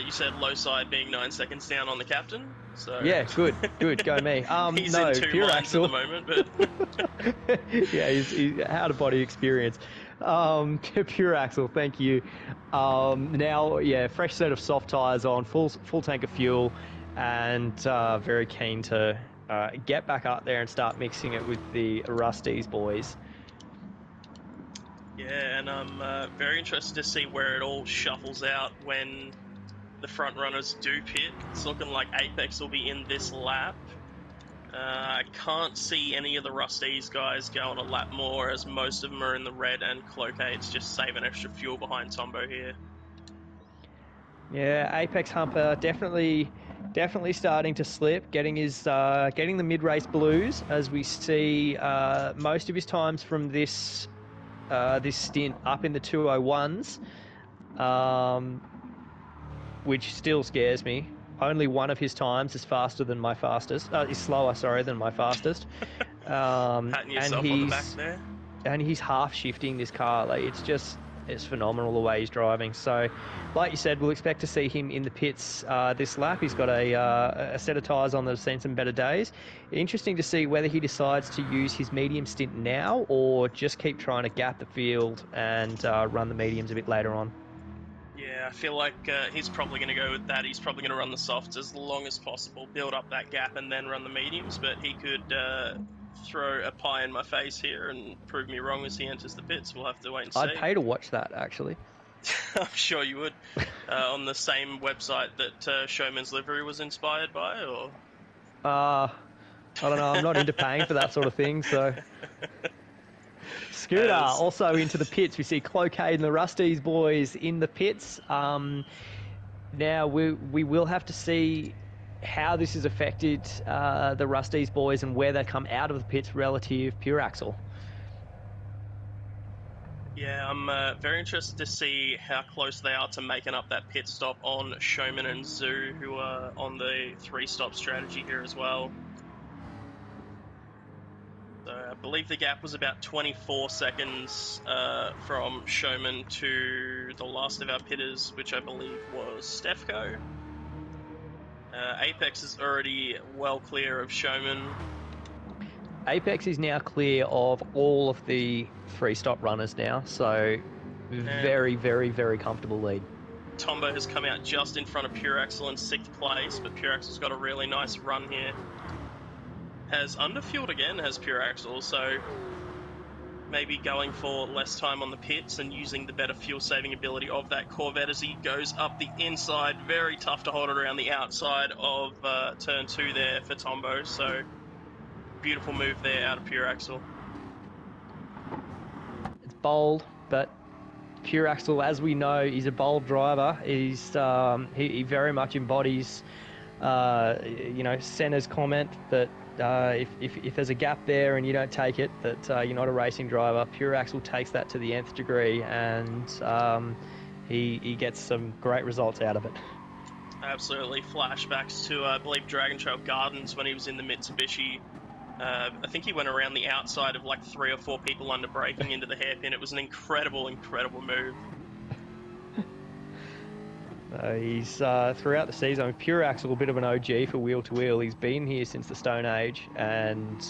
Speaker 1: You said low side being 9 seconds down on the captain. So
Speaker 3: yeah, good, go me.
Speaker 1: He's
Speaker 3: no,
Speaker 1: in 2
Speaker 3: pure
Speaker 1: lines
Speaker 3: axle.
Speaker 1: at the moment, but
Speaker 3: yeah, he's out of body experience. Pure axle, thank you. Now, yeah, fresh set of soft tires on, full tank of fuel, and very keen to get back up there and start mixing it with the Rusties boys.
Speaker 1: yeah, and I'm very interested to see where it all shuffles out when the front runners do pit. It's looking like Apex will be in this lap. I can't see any of the Rusties guys going a lap more, as most of them are in the red, and Cloacade's just saving extra fuel behind Tombo here.
Speaker 3: Yeah, Apex Humper definitely starting to slip, getting the mid-race blues, as we see most of his times from this stint up in the 201s, which still scares me. Only one of his times is faster than my fastest. Is slower, sorry, than my fastest.
Speaker 1: Patting yourself on the back there.
Speaker 3: And he's half shifting this car. Like, it's phenomenal the way he's driving. So, like you said, we'll expect to see him in the pits this lap. He's got a set of tyres on that have seen some better days. Interesting to see whether he decides to use his medium stint now or just keep trying to gap the field and run the mediums a bit later on.
Speaker 1: Yeah, I feel like he's probably going to go with that. He's probably going to run the softs as long as possible, build up that gap, and then run the mediums. But he could throw a pie in my face here and prove me wrong as he enters the pits. We'll have to wait and see.
Speaker 3: I'd pay to watch that, actually.
Speaker 1: I'm sure you would. On the same website that Showman's Livery was inspired by, or?
Speaker 3: I don't know. I'm not into paying for that sort of thing, so... Scooter also into the pits. We see Cloacade and the Rusties boys in the pits. Now we will have to see how this has affected the Rusties boys and where they come out of the pits relative Pure Axle.
Speaker 1: Yeah, I'm very interested to see how close they are to making up that pit stop on Showman and Zoo, who are on the 3-stop strategy here as well. So I believe the gap was about 24 seconds from Showman to the last of our pitters, which I believe was Stefco. Apex is already well clear of Showman.
Speaker 3: Apex is now clear of all of the 3-stop runners now, so very, very, very comfortable lead.
Speaker 1: Tombo has come out just in front of Pure Axle in 6th place, but Pure Axle's got a really nice run here. Has underfueled again, has Pure Axle, so maybe going for less time on the pits and using the better fuel saving ability of that Corvette as he goes up the inside. Very tough to hold it around the outside of turn 2 there for Tombo, so beautiful move there out of Pure Axle.
Speaker 3: It's bold, but Pure Axle, as we know, is a bold driver. He's he very much embodies Senna's comment that if there's a gap there and you don't take it, that you're not a racing driver. Pure Axle takes that to the nth degree, and he gets some great results out of it.
Speaker 1: Absolutely. Flashbacks to, I believe, Dragon Trail Gardens when he was in the Mitsubishi. I think he went around the outside of like 3 or 4 people under braking into the hairpin. It was an incredible, incredible move.
Speaker 3: He's throughout the season, Pure Axle, a bit of an OG for wheel to wheel. He's been here since the Stone Age and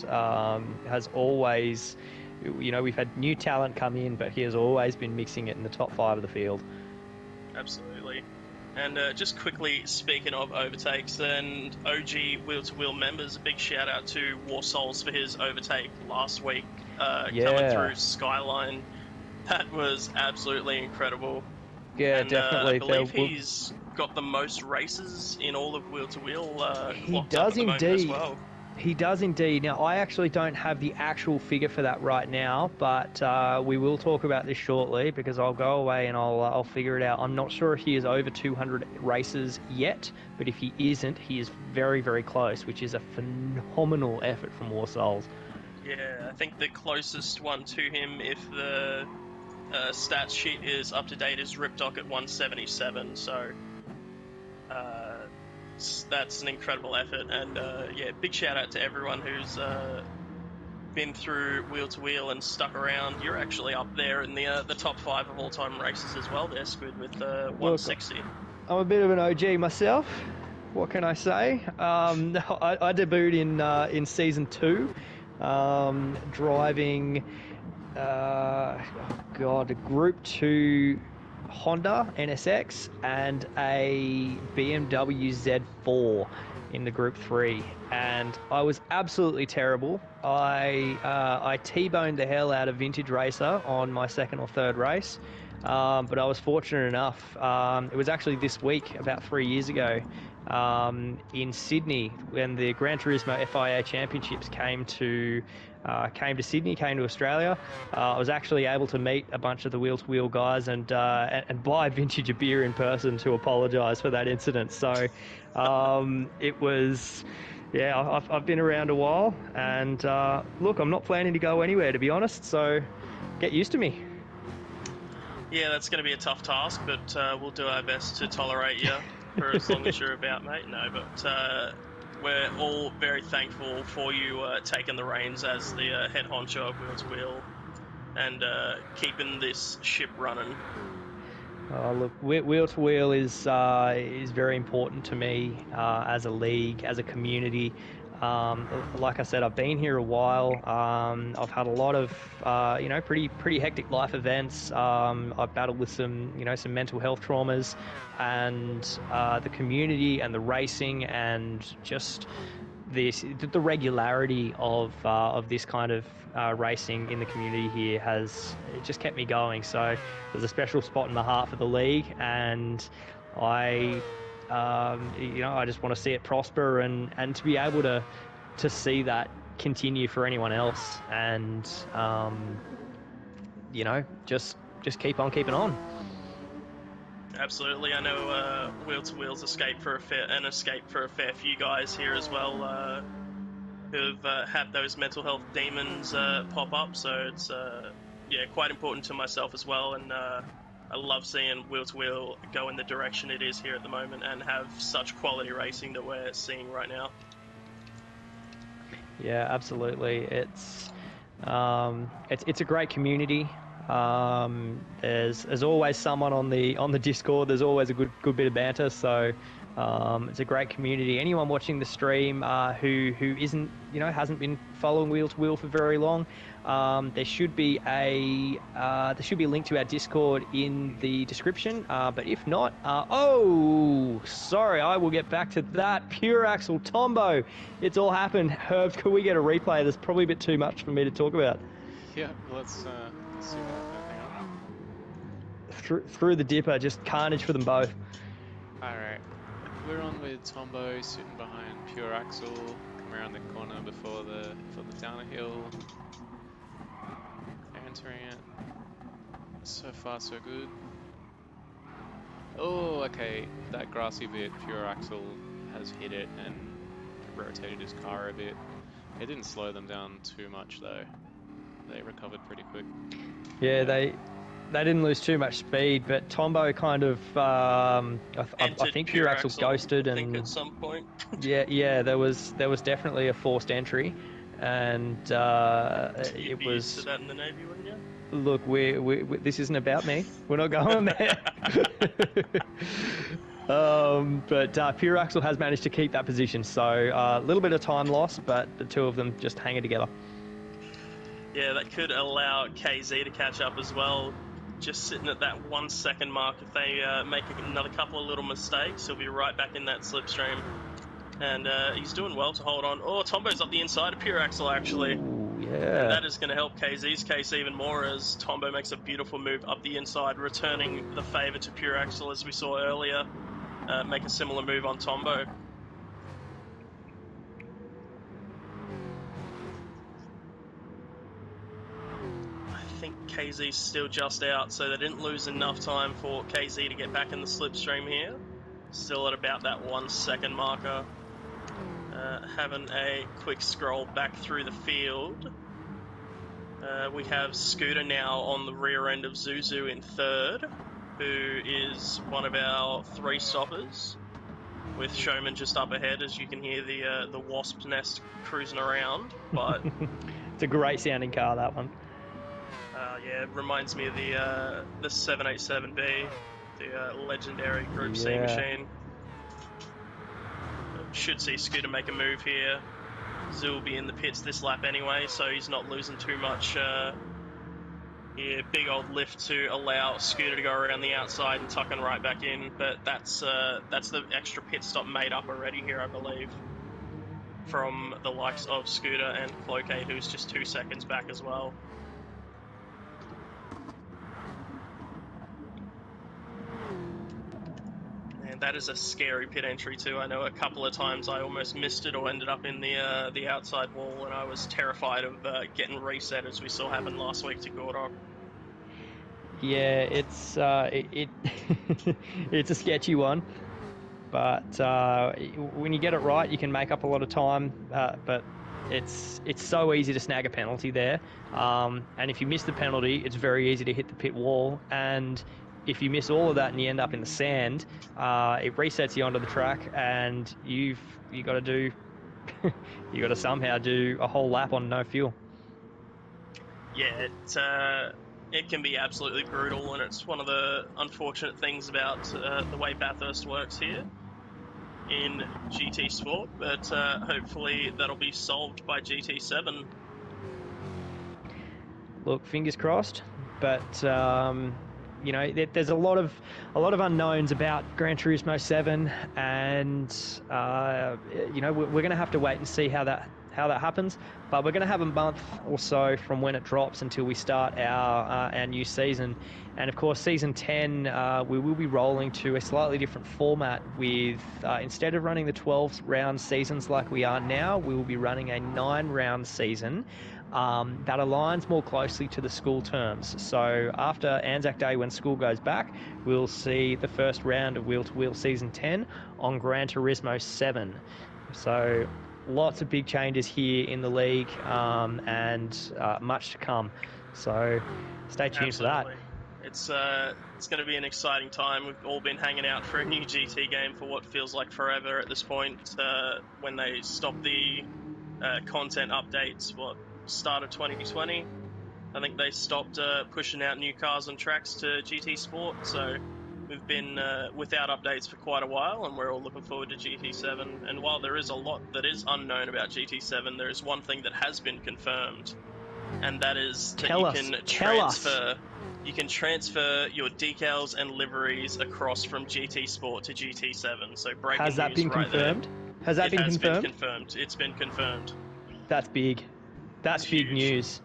Speaker 3: has always, we've had new talent come in, but he has always been mixing it in the top 5 of the field.
Speaker 1: Absolutely. And just quickly, speaking of overtakes and OG wheel-to-wheel members, a big shout out to War Souls for his overtake last week coming through Skyline. That was absolutely incredible.
Speaker 3: Yeah,
Speaker 1: and,
Speaker 3: definitely.
Speaker 1: I believe he's got the most races in all of wheel-to-wheel.
Speaker 3: He does indeed.
Speaker 1: As well.
Speaker 3: He does indeed. Now, I actually don't have the actual figure for that right now, but we will talk about this shortly because I'll go away and I'll figure it out. I'm not sure if he is over 200 races yet, but if he isn't, he is very, very close, which is a phenomenal effort from War Souls.
Speaker 1: Yeah, I think the closest one to him, if the stats sheet is up to date, is Ripdoc at 177. So that's an incredible effort, and yeah, big shout out to everyone who's been through wheel to wheel and stuck around. You're actually up there in the top 5 of all time races as well. There, Squid, with 160.
Speaker 3: I'm a bit of an OG myself. What can I say? I debuted in season 2, driving a Group 2 Honda NSX and a BMW Z4 in the Group 3, and I was absolutely terrible. I T-boned the hell out of Vintage Racer on my second or third race, but I was fortunate enough. It was actually this week, about 3 years ago, in Sydney, when the Gran Turismo FIA Championships came to Sydney, came to Australia. I was actually able to meet a bunch of the wheel-to-wheel guys and buy Vintage a beer in person to apologise for that incident. So it was, yeah, I've been around a while, and look, I'm not planning to go anywhere, to be honest, so get used to me.
Speaker 1: Yeah, that's going to be a tough task, but we'll do our best to tolerate you for as long as you're about, mate. No, but we're all very thankful for you taking the reins as the head honcho of Wheel to Wheel and keeping this ship running.
Speaker 3: Look, Wheel to Wheel is very important to me as a league, as a community. Like I said, I've been here a while. I've had a lot of pretty hectic life events. I've battled with some mental health traumas, and the community and the racing and just the regularity of this kind of racing in the community here it just kept me going. So there's a special spot in the heart for the league, and I just want to see it prosper and to be able to see that continue for anyone else, and just keep on keeping on.
Speaker 1: Absolutely, I know Wheel to Wheel's escape for a fair few guys here as well who've had those mental health demons pop up. So it's quite important to myself as well, and I love seeing Wheel to Wheel go in the direction it is here at the moment and have such quality racing that we're seeing right now.
Speaker 3: Yeah, absolutely. It's a great community. There's always someone on the Discord. There's always a good bit of banter. So it's a great community. Anyone watching the stream who isn't hasn't been following Wheel to Wheel for very long, there should be a link to our Discord in the description. But if not, sorry, I will get back to that. Pure Axle Tombo, it's all happened. Herb, could we get a replay? There's probably a bit too much for me to talk about.
Speaker 4: Yeah, let's see what happened. Hang on.
Speaker 3: Through the dipper, just carnage for them both.
Speaker 4: Alright, we're on with Tombo sitting behind Pure Axle, come around the corner before the downhill, entering it. So far so good. Oh, okay, that grassy bit, Pure Axle has hit it and rotated his car a bit. It didn't slow them down too much though. They recovered pretty quick.
Speaker 3: Yeah, they didn't lose too much speed, but Tombo kind of I think Pure Axle ghosted, and I think
Speaker 1: at some point.
Speaker 3: yeah, there was definitely a forced entry, and it was.
Speaker 1: Used to that in the Navy, wouldn't you?
Speaker 3: Look, we this isn't about me. We're not going there. But Pure Axle has managed to keep that position, so a little bit of time lost, but the two of them just hanging together.
Speaker 1: Yeah, that could allow KZ to catch up as well. Just sitting at that 1 second mark. If they make another couple of little mistakes, he'll be right back in that slipstream. And he's doing well to hold on. Oh, Tombo's up the inside of Pure Axle, actually.
Speaker 3: Ooh, yeah.
Speaker 1: And that is going to help KZ's case even more, as Tombo makes a beautiful move up the inside, returning the favour to Pure Axle, as we saw earlier. Make a similar move on Tombo. think KZ's still just out, so they didn't lose enough time for KZ to get back in the slipstream here. Still at about that 1 second marker. Having a quick scroll back through the field. We have Scooter now on the rear end of Zuzu in third, who is one of our 3 stoppers, with Showman just up ahead, as you can hear the wasp's nest cruising around. But
Speaker 3: It's a great sounding car, that one.
Speaker 1: yeah, it reminds me of the 787B, the legendary Group C machine. Should see Scooter make a move here. Zoo will be in the pits this lap anyway, so he's not losing too much. Yeah, big old lift to allow Scooter to go around the outside and tuck and right back in, but that's the extra pit stop made up already here, I believe, from the likes of Scooter and Cloquet, who's just 2 seconds back as well. And that is a scary pit entry too. I know a couple of times I almost missed it or ended up in the outside wall, and I was terrified of getting reset, as we saw happen last week to Gordon.
Speaker 3: Yeah, it's it's a sketchy one, but when you get it right, you can make up a lot of time. But it's so easy to snag a penalty there, and if you miss the penalty, it's very easy to hit the pit wall. And if you miss all of that and you end up in the sand, it resets you onto the track, and you got to do you got to somehow do a whole lap on no fuel.
Speaker 1: Yeah, it can be absolutely brutal, and it's one of the unfortunate things about the way Bathurst works here in GT Sport, but hopefully that'll be solved by GT7.
Speaker 3: Look, fingers crossed, but you know, there's a lot of unknowns about Gran Turismo 7, and you know, we're going to have to wait and see how that happens. But we're going to have a month or so from when it drops until we start our new season. And of course, season 10, we will be rolling to a slightly different format with, instead of running the 12-round seasons like we are now, we will be running a 9-round season that aligns more closely to the school terms. So after Anzac Day, when school goes back, we'll see the first round of Wheel to Wheel season 10 on Gran Turismo 7. So lots of big changes here in the league, and much to come. So stay tuned for that.
Speaker 1: It's going to be an exciting time. We've all been hanging out for a new GT game for what feels like forever at this point. When they stopped the content updates, start of 2020, I think they stopped pushing out new cars and tracks to GT Sport. So we've been without updates for quite a while, and we're all looking forward to GT7. And while there is a lot that is unknown about GT7, there is one thing that has been confirmed, and that is that you can transfer your decals and liveries across from GT Sport to GT7. So breaking
Speaker 3: Has that
Speaker 1: news
Speaker 3: been
Speaker 1: right
Speaker 3: confirmed?
Speaker 1: there.
Speaker 3: Has that been confirmed?
Speaker 1: Been confirmed. It's been confirmed.
Speaker 3: That's big. That's big
Speaker 1: huge
Speaker 3: news.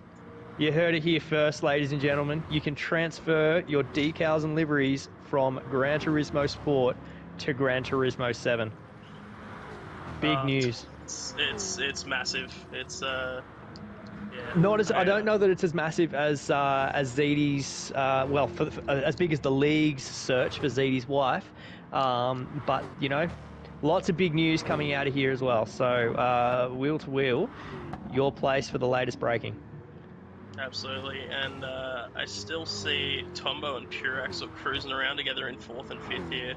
Speaker 3: You heard it here first, ladies and gentlemen. You can transfer your decals and liveries from Gran Turismo Sport to Gran Turismo 7. Big news.
Speaker 1: It's massive. It's yeah.
Speaker 3: Not as I don't know that it's as massive as ZD's. Well, as big as the league's search for ZD's wife. But you know, lots of big news coming out of here as well. So Wheel to Wheel, your place for the latest breaking.
Speaker 1: Absolutely, and I still see Tombo and Pure Axel cruising around together in 4th and 5th here.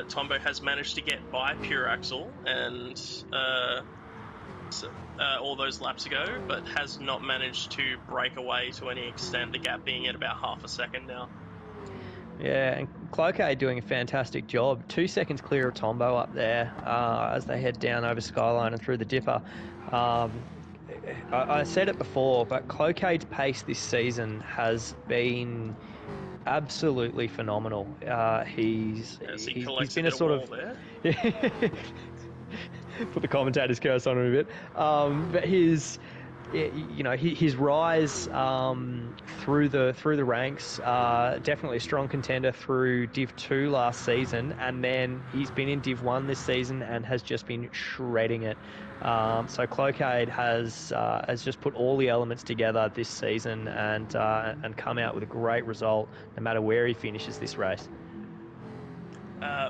Speaker 1: Tombo has managed to get by Pure Axel and all those laps ago, but has not managed to break away to any extent, the gap being at about half a second now.
Speaker 3: Yeah, and Cloquet doing a fantastic job. 2 seconds clear of Tombo up there as they head down over Skyline and through the Dipper. I said it before, but Cloquet's pace this season has been absolutely phenomenal. He's been a sort of put the commentator's curse on him a bit, but you know, his rise through the ranks, definitely a strong contender through Div 2 last season, and then he's been in Div 1 this season and has just been shredding it. So Cloquet has just put all the elements together this season and come out with a great result, no matter where he finishes this race.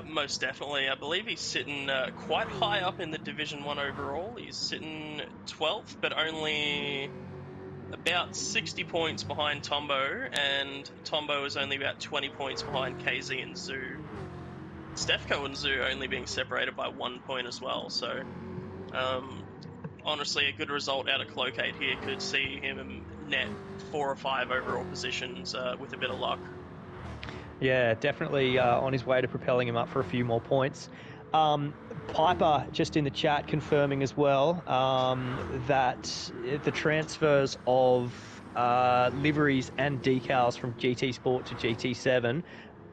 Speaker 1: Most definitely. I believe he's sitting quite high up in the Division 1 overall. He's sitting 12th, but only about 60 points behind Tombo, and Tombo is only about 20 points behind KZ and Zoo. Stefko and Zoo only being separated by 1 point as well, so honestly a good result out of Cloquet here could see him net 4 or 5 overall positions with a bit of luck. Yeah,
Speaker 3: definitely on his way to propelling him up for a few more points. Piper just in the chat confirming as well that the transfers of liveries and decals from GT Sport to GT7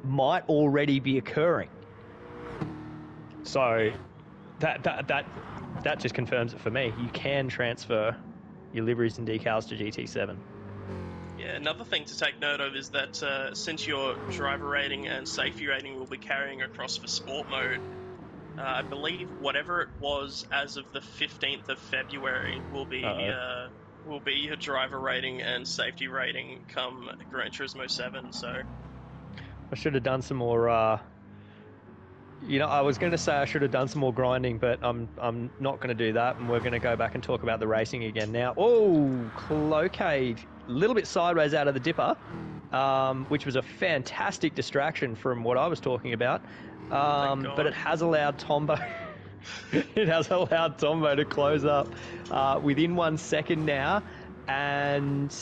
Speaker 3: might already be occurring. So that just confirms it for me. You can transfer your liveries and decals to GT7.
Speaker 1: Yeah, another thing to take note of is that since your driver rating and safety rating will be carrying across for sport mode, I believe whatever it was as of the 15th of February will be your driver rating and safety rating come Gran Turismo 7. So
Speaker 3: I should have done some more. I was going to say I should have done some more grinding, but I'm not going to do that, and we're going to go back and talk about the racing again now. Oh, Cloquet, a little bit sideways out of the dipper, which was a fantastic distraction from what I was talking about. But it has allowed Tombo to close up within 1 second now, and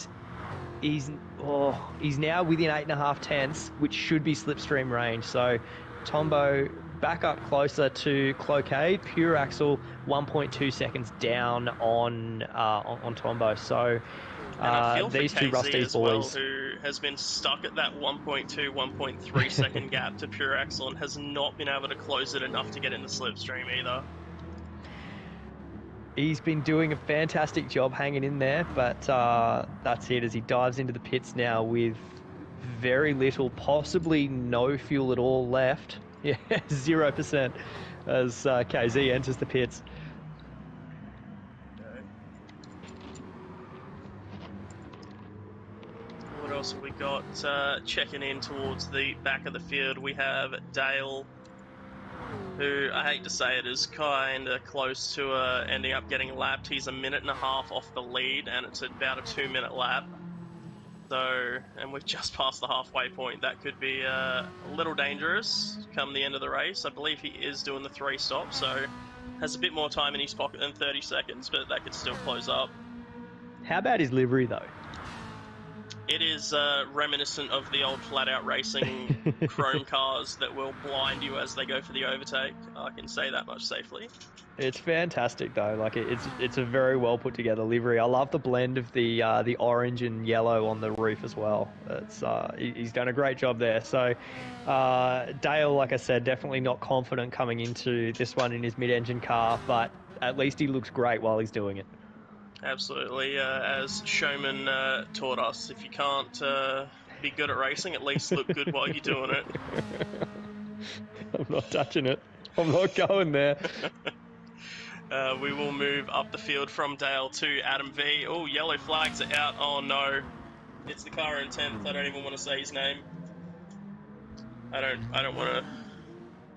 Speaker 3: he's now within 8.5 tenths, which should be slipstream range. So Tombo back up closer to Cloquet. Pure Axle 1.2 seconds down on Tombo. So these two Rusties boys,
Speaker 1: who has been stuck at that 1.2, 1.3 second gap to Pure Axle and has not been able to close it enough to get in the slipstream either.
Speaker 3: He's been doing a fantastic job hanging in there, but that's it as he dives into the pits now with very little, possibly no fuel at all left. Yeah, 0% as KZ enters the pits.
Speaker 1: What else have we got? Checking in towards the back of the field, we have Dale, who, I hate to say it, is kind of close to ending up getting lapped. He's a minute and a half off the lead, and it's about a 2-minute lap. So, and we've just passed the halfway point. That could be a little dangerous come the end of the race. I believe he is doing the 3 stops, so has a bit more time in his pocket than 30 seconds, but that could still close up.
Speaker 3: How about his livery, though?
Speaker 1: It is reminiscent of the old flat-out racing chrome cars that will blind you as they go for the overtake. I can say that much safely.
Speaker 3: It's fantastic though. Like it's a very well put together livery. I love the blend of the orange and yellow on the roof as well. It's he's done a great job there. So Dale, like I said, definitely not confident coming into this one in his mid-engine car, but at least he looks great while he's doing it.
Speaker 1: Absolutely. As Showman taught us, if you can't be good at racing, at least look good while you're doing it.
Speaker 3: I'm not touching it. I'm not going there.
Speaker 1: We will move up the field from Dale to Adam V. Oh, yellow flags are out. Oh no, it's the car in 10th. I don't even want to say his name. I don't want to.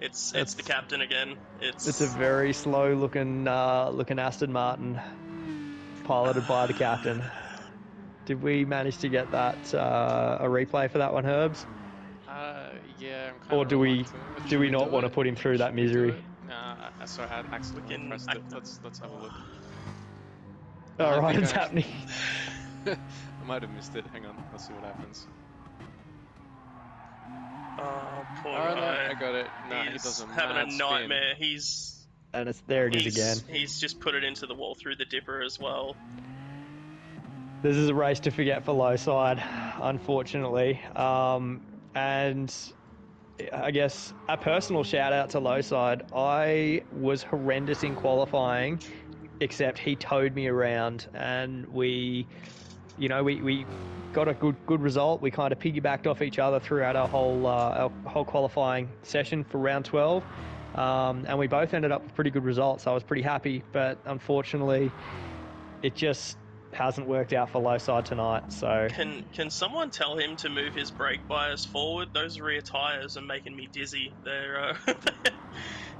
Speaker 1: It's the captain again. It's
Speaker 3: a very slow looking Aston Martin, piloted by the captain. Did we manage to get that a replay for that one, Herbs?
Speaker 4: Yeah.
Speaker 3: Or do we not want to put him through that misery?
Speaker 4: Nah, sorry, I accidentally pressed it. Let's have a look.
Speaker 3: All right, it's happening.
Speaker 4: I might have missed it. Hang on, let's see what happens.
Speaker 1: Oh, poor
Speaker 4: guy.
Speaker 1: guy.
Speaker 4: I got it. No, he
Speaker 1: He's
Speaker 4: doesn't.
Speaker 1: having a nightmare.
Speaker 3: There it is again.
Speaker 1: He's just put it into the wall through the dipper as well.
Speaker 3: This is a race to forget for low side, unfortunately. And I guess a personal shout out to low side. I was horrendous in qualifying except he towed me around, and we got a good result. We kind of piggybacked off each other throughout our whole qualifying session for round 12, and we both ended up with pretty good results. So I was pretty happy, but unfortunately, it just hasn't worked out for low side tonight. So
Speaker 1: Can someone tell him to move his brake bias forward? Those rear tires are making me dizzy. They're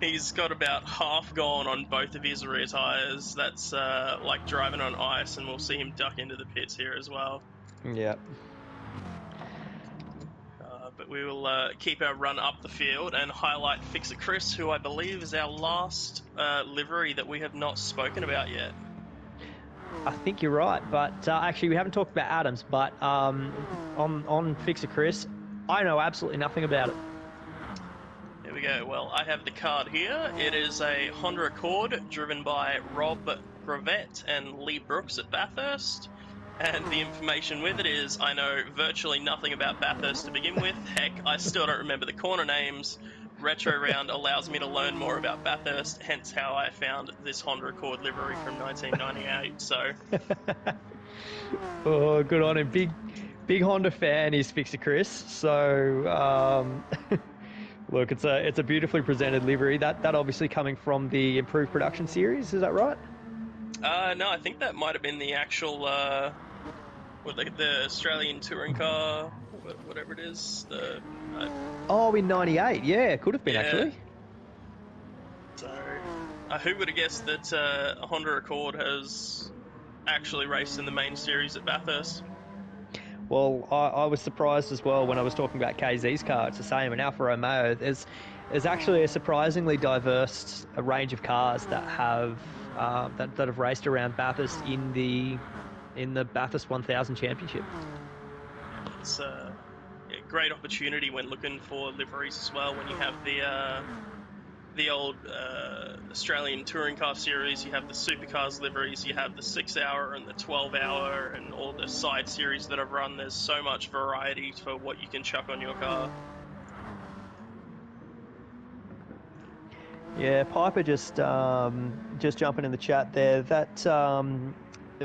Speaker 1: he's got about half gone on both of his rear tires. That's like driving on ice, and we'll see him duck into the pits here as well.
Speaker 3: yeah.
Speaker 1: But we will keep our run up the field and highlight Fix It Chris, who I believe is our last livery that we have not spoken about yet.
Speaker 3: I think you're right, but actually we haven't talked about Adams, but on Fixer Chris, I know absolutely nothing about it.
Speaker 1: There we go. Well, I have the card here. It is a Honda Accord driven by Rob Gravett and Lee Brooks at Bathurst. And the information with it is I know virtually nothing about Bathurst to begin with. Heck, I still don't remember the corner names. Retro Round allows me to learn more about Bathurst, hence how I found this Honda Accord livery from 1998. So,
Speaker 3: oh, good on him. Big Honda fan is Fixer Chris. So look, it's a beautifully presented livery. That obviously coming from the improved production series. Is that right?
Speaker 1: no, I think that might have been the actual the Australian touring car, whatever it is.
Speaker 3: In '98, yeah, it could have been actually.
Speaker 1: So, who would have guessed that a Honda Accord has actually raced in the main series at Bathurst?
Speaker 3: Well, I was surprised as well when I was talking about KZ's car. It's the same, an Alfa Romeo. There's actually a surprisingly diverse range of cars that have that have raced around Bathurst in the Bathurst 1000 Championship.
Speaker 1: It's a great opportunity when looking for liveries as well. When you have the old Australian touring car series, you have the supercars liveries, you have the 6-hour and the 12-hour and all the side series that have run. There's so much variety for what you can chuck on your car.
Speaker 3: Yeah, Piper just jumping in the chat there. That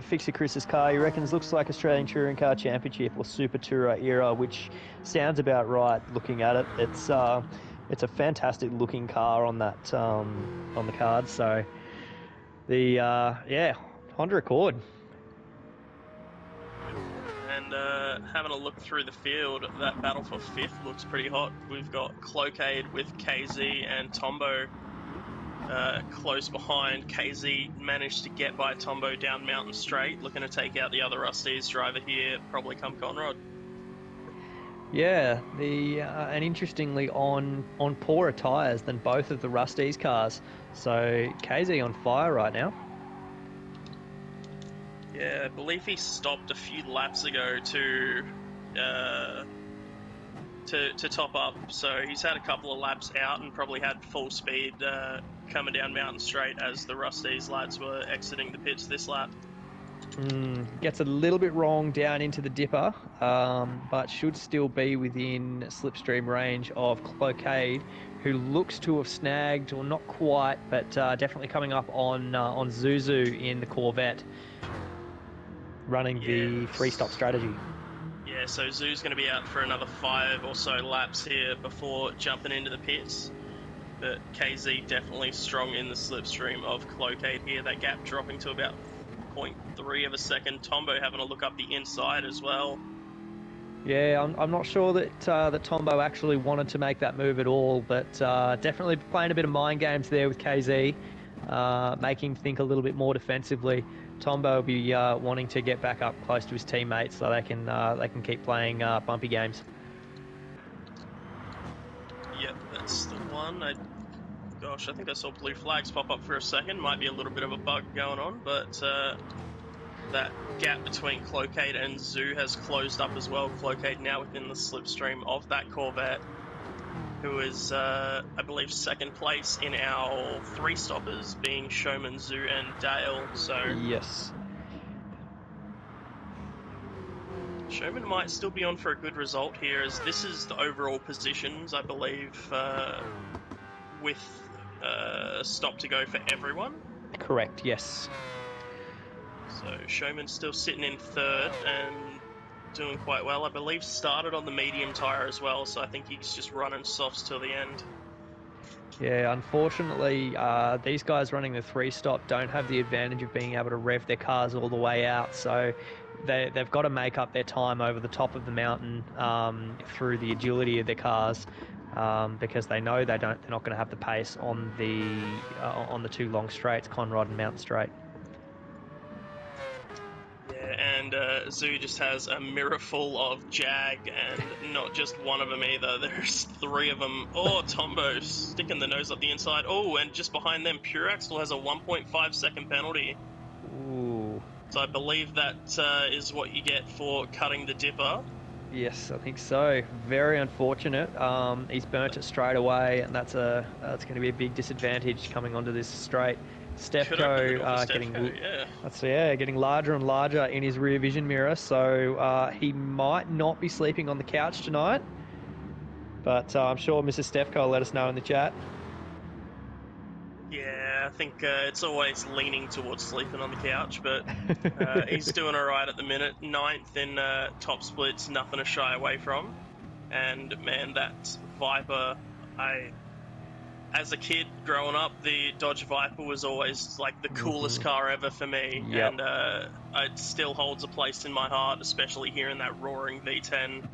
Speaker 3: Fixer Chris's car, he reckons, looks like Australian Touring Car Championship or Super Tourer era, which sounds about right. Looking at it, it's a fantastic looking car on that on the card. So the Honda Accord.
Speaker 1: And having a look through the field, that battle for 5th looks pretty hot. We've got Cloquet with KZ and Tombo close behind. KZ managed to get by Tombo down Mountain Straight, looking to take out the other Rusty's driver here, probably come Conrod.
Speaker 3: Yeah, and interestingly on poorer tyres than both of the Rusty's cars. So KZ on fire right now.
Speaker 1: Yeah, I believe he stopped a few laps ago to top up. So he's had a couple of laps out and probably had full speed coming down Mountain Straight as the Rusty's lads were exiting the pits this lap.
Speaker 3: Gets a little bit wrong down into the dipper, but should still be within slipstream range of Cloquet, who looks to have snagged, or not quite, but definitely coming up on Zuzu in the Corvette, running the three-stop strategy.
Speaker 1: Yeah, so Zoo's going to be out for another 5 or so laps here before jumping into the pits. But KZ definitely strong in the slipstream of Cloquet here. That gap dropping to about 0.3 of a second. Tombo having a look up the inside as well.
Speaker 3: Yeah, I'm not sure that Tombo actually wanted to make that move at all, but definitely playing a bit of mind games there with KZ, making him think a little bit more defensively. Tombo will be wanting to get back up close to his teammates so they can keep playing bumpy games.
Speaker 1: Yep, that's the one. I think I saw blue flags pop up for a second. Might be a little bit of a bug going on, but that gap between Cloquet and Zoo has closed up as well. Cloquet now within the slipstream of that Corvette, who is, I believe, second place in our 3 stoppers, being Showman, Zoo, and Dale. So
Speaker 3: yes,
Speaker 1: Showman might still be on for a good result here, as this is the overall positions, I believe, with a stop to go for everyone.
Speaker 3: Correct, yes.
Speaker 1: So Showman's still sitting in third and doing quite well. I believe started on the medium tyre as well, so I think he's just running softs till the end.
Speaker 3: Yeah, unfortunately, these guys running the 3-stop don't have the advantage of being able to rev their cars all the way out, so they've got to make up their time over the top of the mountain through the agility of their cars, because they know they're not going to have the pace on the two long straights, Conrod and Mountain Straight.
Speaker 1: Yeah, and Zoo just has a mirror full of Jag, and not just one of them either. There's 3 of them. Oh, Tombo sticking the nose up the inside. Oh, and just behind them, Pure Axle has a 1.5 second penalty.
Speaker 3: Ooh.
Speaker 1: So I believe that is what you get for cutting the dipper.
Speaker 3: Yes, I think so. Very unfortunate. He's burnt it straight away, and that's going to be a big disadvantage coming onto this straight. Stefko getting larger and larger in his rear vision mirror, so he might not be sleeping on the couch tonight. But I'm sure Mrs. Stefko will let us know in the chat.
Speaker 1: Yeah, I think it's always leaning towards sleeping on the couch, but he's doing alright at the minute. 9th in top splits, nothing to shy away from. And man, that Viper, as a kid growing up, the Dodge Viper was always like the coolest car ever for me.
Speaker 3: Yep.
Speaker 1: And it still holds a place in my heart, especially hearing that roaring V10.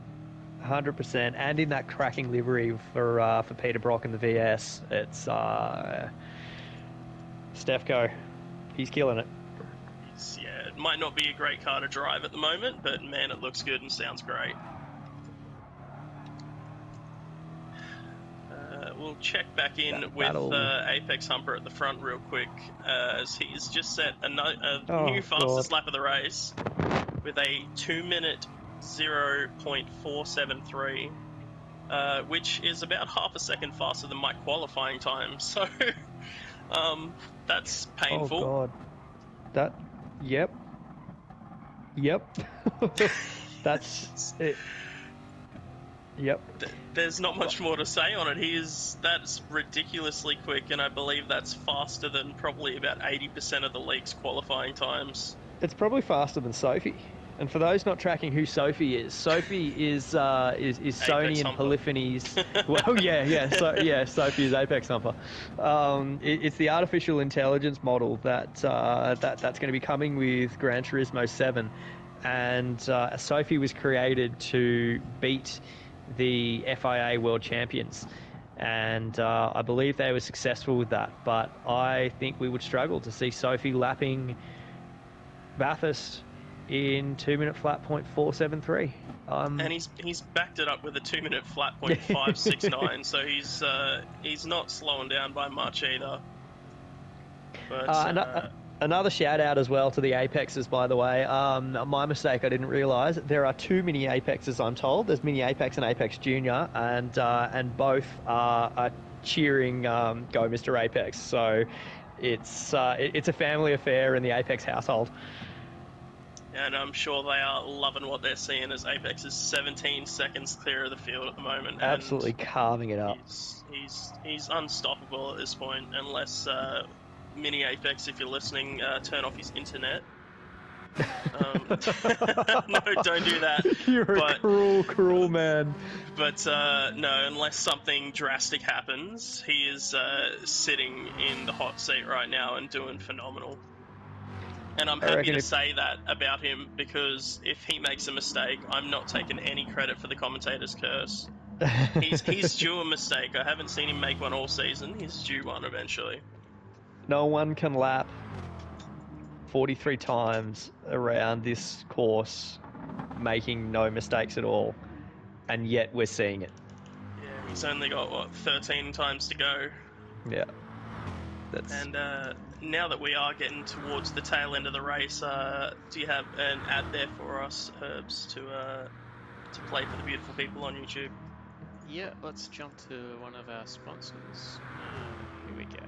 Speaker 3: 100%, and in that cracking livery for Peter Brock and the VS, it's Stefko. He's killing it.
Speaker 1: Yeah, it might not be a great car to drive at the moment, but man, it looks good and sounds great. We'll check back in with Apex Humper at the front real quick, as he's just set a new fastest lap of the race with a 2-minute 0.473, which is about half a second faster than my qualifying time. So that's painful.
Speaker 3: Oh God, yep. That's it. Yep.
Speaker 1: There's not much more to say on it. That's ridiculously quick, and I believe that's faster than probably about 80% of the league's qualifying times.
Speaker 3: It's probably faster than Sophie. And for those not tracking who Sophie is Sony and Polyphony's. Well, Sophie is Apex Humper. It's the artificial intelligence model that's going to be coming with Gran Turismo 7, and Sophie was created to beat the FIA World Champions, and I believe they were successful with that. But I think we would struggle to see Sophie lapping Bathurst in 2-minute flat .473.
Speaker 1: And he's backed it up with a 2-minute flat .569, so he's not slowing down by much either. But
Speaker 3: another shout out as well to the Apexes, by the way. My mistake, I didn't realise there are 2 mini Apexes, I'm told. There's Mini Apex and Apex Junior, and both are cheering Go Mr. Apex. So it's a family affair in the Apex household.
Speaker 1: And I'm sure they are loving what they're seeing, as Apex is 17 seconds clear of the field at the moment.
Speaker 3: Absolutely carving it up.
Speaker 1: He's unstoppable at this point, unless Mini Apex, if you're listening, turn off his internet. No, don't do that.
Speaker 3: You're a cruel man.
Speaker 1: But no, unless something drastic happens, he is sitting in the hot seat right now and doing phenomenal. And I'm happy to say that about him, because if he makes a mistake, I'm not taking any credit for the commentator's curse. He's due a mistake. I haven't seen him make one all season. He's due one eventually.
Speaker 3: No one can lap 43 times around this course making no mistakes at all, and yet we're seeing it.
Speaker 1: Yeah, he's only got 13 times to go.
Speaker 3: Yeah.
Speaker 1: And now that we are getting towards the tail end of the race, do you have an ad there for us, Herbs, to play for the beautiful people on YouTube?
Speaker 4: Yeah, let's jump to one of our sponsors. Here we go.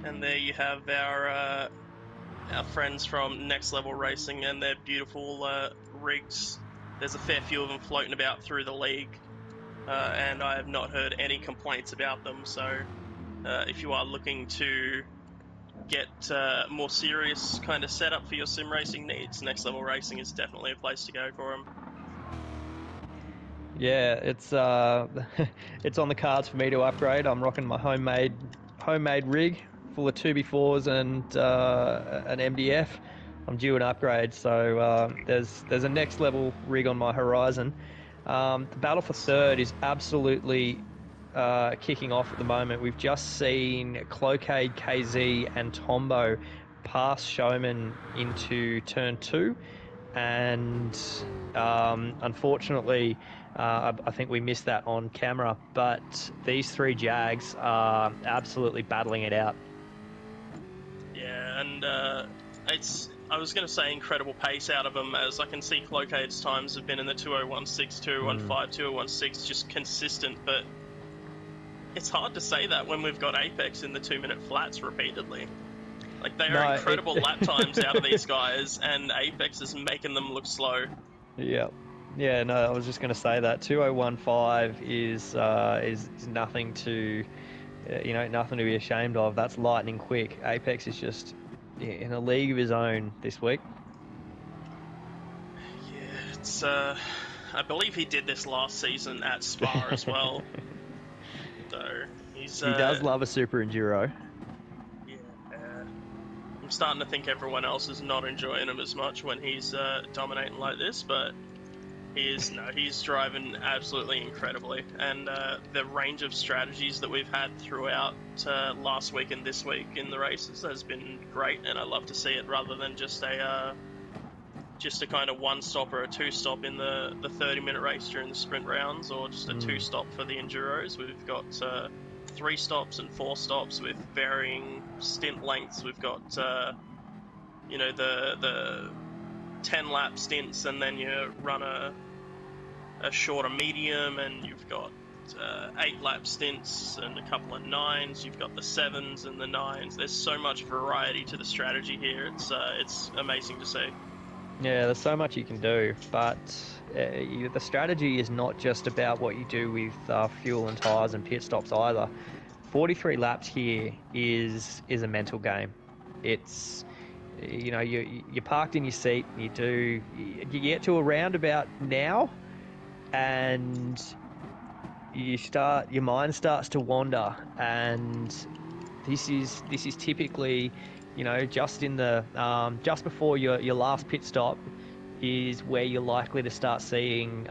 Speaker 1: And there you have our friends from Next Level Racing and their beautiful rigs. There's a fair few of them floating about through the league, and I have not heard any complaints about them. So if you are looking to get more serious kind of setup for your sim racing needs, Next Level Racing is definitely a place to go for them.
Speaker 3: Yeah, it's it's on the cards for me to upgrade. I'm rocking my homemade rig full of 2B4s and an MDF. I'm due an upgrade, so there's a next level rig on my horizon. The battle for third is absolutely kicking off at the moment. We've just seen Cloquet, KZ, and Tombo pass Showman into turn 2, and unfortunately, I think we missed that on camera. But these 3 Jags are absolutely battling it out.
Speaker 1: Yeah, and I was going to say incredible pace out of them, as I can see Cloquet's times have been in the 201.6, 201.5, 201.6, just consistent, but it's hard to say that when we've got Apex in the 2-minute flats repeatedly. Like, they are incredible lap times out of these guys, and Apex is making them look slow.
Speaker 3: Yeah. Yeah, no, I was just going to say that 201.5 is nothing to, nothing to be ashamed of. That's lightning quick. Apex is just in a league of his own this week.
Speaker 1: Yeah, it's I believe he did this last season at Spa as well. So he's
Speaker 3: He does love a super enduro.
Speaker 1: Yeah, I'm starting to think everyone else is not enjoying him as much when he's dominating like this, but he's driving absolutely incredibly, and the range of strategies that we've had throughout last week and this week in the races has been great, and I love to see it rather than just a kind of 1-stop or a 2-stop in the 30-minute race during the sprint rounds, or just a 2-stop for the enduros. We've got 3 stops and 4 stops with varying stint lengths. We've got the 10-lap stints, and then you run a shorter medium, and you've got 8-lap stints and a couple of 9s. You've got the 7s and the 9s. There's so much variety to the strategy here. It's amazing to see.
Speaker 3: Yeah, there's so much you can do, but the strategy is not just about what you do with fuel and tyres and pit stops either. 43 laps here is a mental game. It's, you're parked in your seat, you get to a roundabout now, and your mind starts to wander, and this is typically, just in the just before your last pit stop is where you're likely to start seeing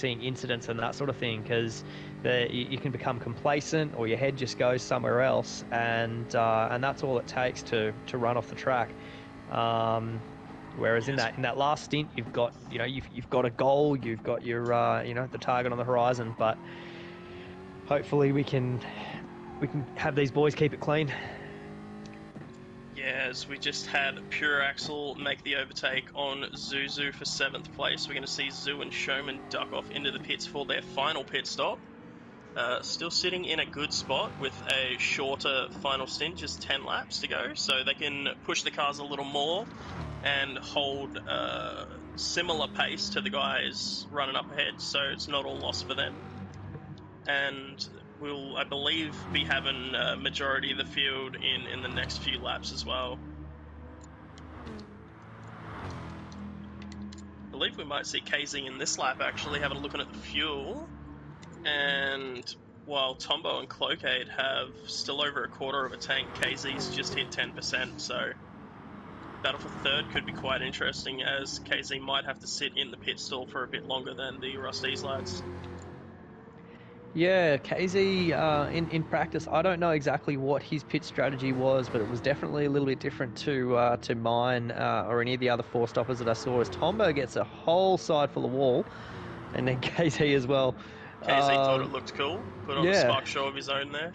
Speaker 3: incidents and that sort of thing, because you can become complacent, or your head just goes somewhere else, and that's all it takes to run off the track. Whereas in that last stint, you've got you've got a goal, you've got your the target on the horizon, but hopefully we can have these boys keep it clean.
Speaker 1: Yes, we just had Pure Axel make the overtake on Zuzu for 7th place. We're going to see Zoo and Showman duck off into the pits for their final pit stop. Still sitting in a good spot with a shorter final stint, just 10 laps to go, so they can push the cars a little more and hold similar pace to the guys running up ahead, so it's not all lost for them. And we'll, I believe, be having a majority of the field in the next few laps as well. I believe we might see KZ in this lap, actually, having a look at the fuel. And while Tombo and Cloquet have still over a quarter of a tank, KZ's just hit 10%, so battle for third could be quite interesting, as KZ might have to sit in the pit stall for a bit longer than the Rusties lads.
Speaker 3: Yeah, KZ in practice, I don't know exactly what his pit strategy was, but it was definitely a little bit different to mine or any of the other 4-stoppers that I saw, as Tombo gets a whole side full of wall, and then KZ as well.
Speaker 1: KZ thought it looked cool, put on a spark show of his own there.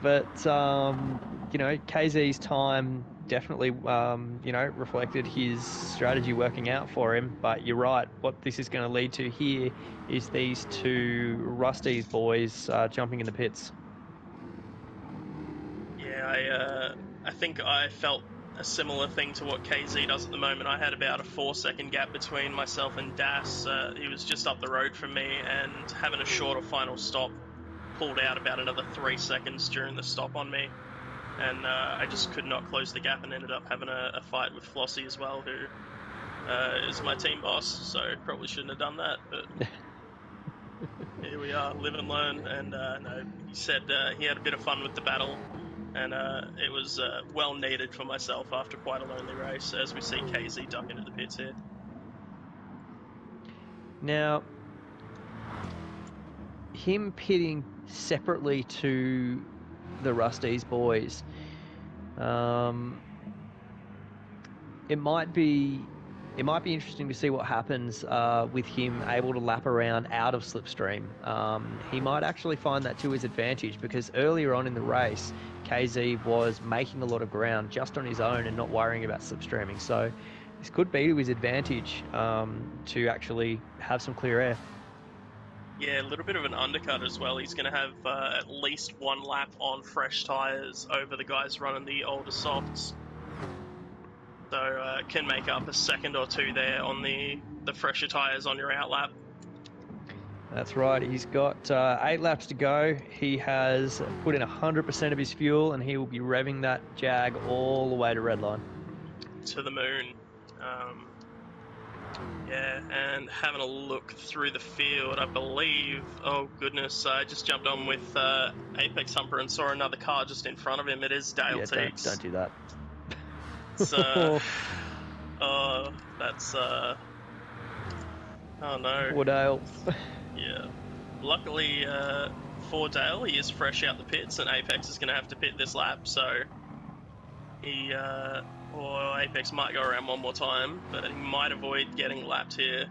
Speaker 3: But, KZ's time definitely, reflected his strategy working out for him. But you're right, what this is going to lead to here is these 2 Rusties boys jumping in the pits.
Speaker 1: I think I felt a similar thing to what KZ does at the moment. I had about a 4-second gap between myself and Das. He was just up the road from me, and having a shorter final stop pulled out about another 3 seconds during the stop on me. And I just could not close the gap and ended up having a fight with Flossie as well, who is my team boss, so probably shouldn't have done that, but here we are, live and learn. And no, he said he had a bit of fun with the battle, and it was well needed for myself after quite a lonely race, as we see KZ duck into the pits here.
Speaker 3: Now, him pitting separately to the Rusty's boys, it might be interesting to see what happens with him able to lap around out of slipstream. He might actually find that to his advantage, because earlier on in the race, KZ was making a lot of ground just on his own and not worrying about slipstreaming. So this could be to his advantage to actually have some clear air.
Speaker 1: Yeah, a little bit of an undercut as well. He's going to have at least one lap on fresh tyres over the guys running the older softs. So can make up a second or two there on the fresher tyres on your out lap.
Speaker 3: That's right. He's got 8 laps to go. He has put in 100% of his fuel, and he will be revving that Jag all the way to Redline.
Speaker 1: To the moon. Yeah, and having a look through the field, I believe, oh goodness, I just jumped on with Apex Humper and saw another car just in front of him. It is Dale Teagues.
Speaker 3: Don't do that.
Speaker 1: So, oh, that's, oh no.
Speaker 3: Poor Dale.
Speaker 1: Yeah. Luckily for Dale, he is fresh out the pits, and Apex is going to have to pit this lap, so he, or Apex might go around one more time, but he might avoid getting lapped here,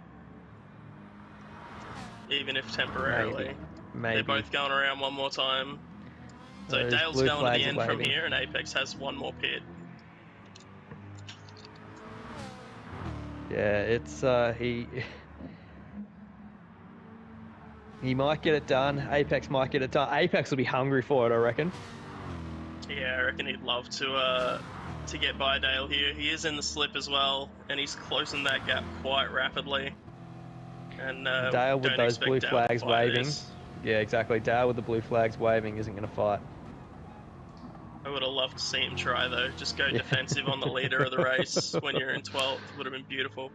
Speaker 1: even if temporarily.
Speaker 3: Maybe.
Speaker 1: They're both going around one more time. So
Speaker 3: Those
Speaker 1: Dale's
Speaker 3: blue
Speaker 1: going to the
Speaker 3: flags are
Speaker 1: end from
Speaker 3: waving.
Speaker 1: here, and Apex has one more pit.
Speaker 3: Yeah, it's he might get it done. Apex might get it done. Apex will be hungry for it, I reckon.
Speaker 1: Yeah, I reckon he'd love to get by Dale here. He is in the slip as well, and he's closing that gap quite rapidly. And
Speaker 3: Dale with
Speaker 1: don't
Speaker 3: those
Speaker 1: expect
Speaker 3: blue
Speaker 1: Dale to
Speaker 3: flags
Speaker 1: fight
Speaker 3: waving.
Speaker 1: this.
Speaker 3: Yeah, exactly. Dale with the blue flags waving isn't going to fight.
Speaker 1: I would have loved to see him try, though. Just go
Speaker 3: Yeah.
Speaker 1: defensive on the leader of the race when you're in 12th. Would have been beautiful.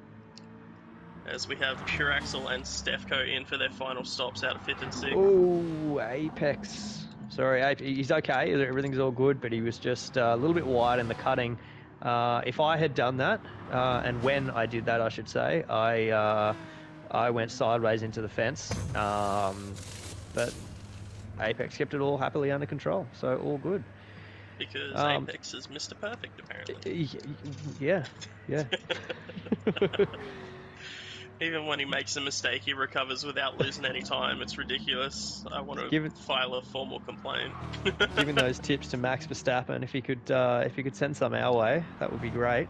Speaker 1: As we have Pure Axel and Stefco in for their final stops out of 5th and 6th.
Speaker 3: Oh, Apex. Sorry, he's okay. Everything's all good, but he was just a little bit wide in the cutting. If I had done that, and when I did that, I should say, I went sideways into the fence. But Apex kept it all happily under control, so all good.
Speaker 1: Because Apex is Mr. Perfect, apparently.
Speaker 3: Yeah.
Speaker 1: Even when he makes a mistake, he recovers without losing any time. It's ridiculous. I want to file a formal complaint.
Speaker 3: Giving those tips to Max Verstappen, if he could send some our way, that would be great.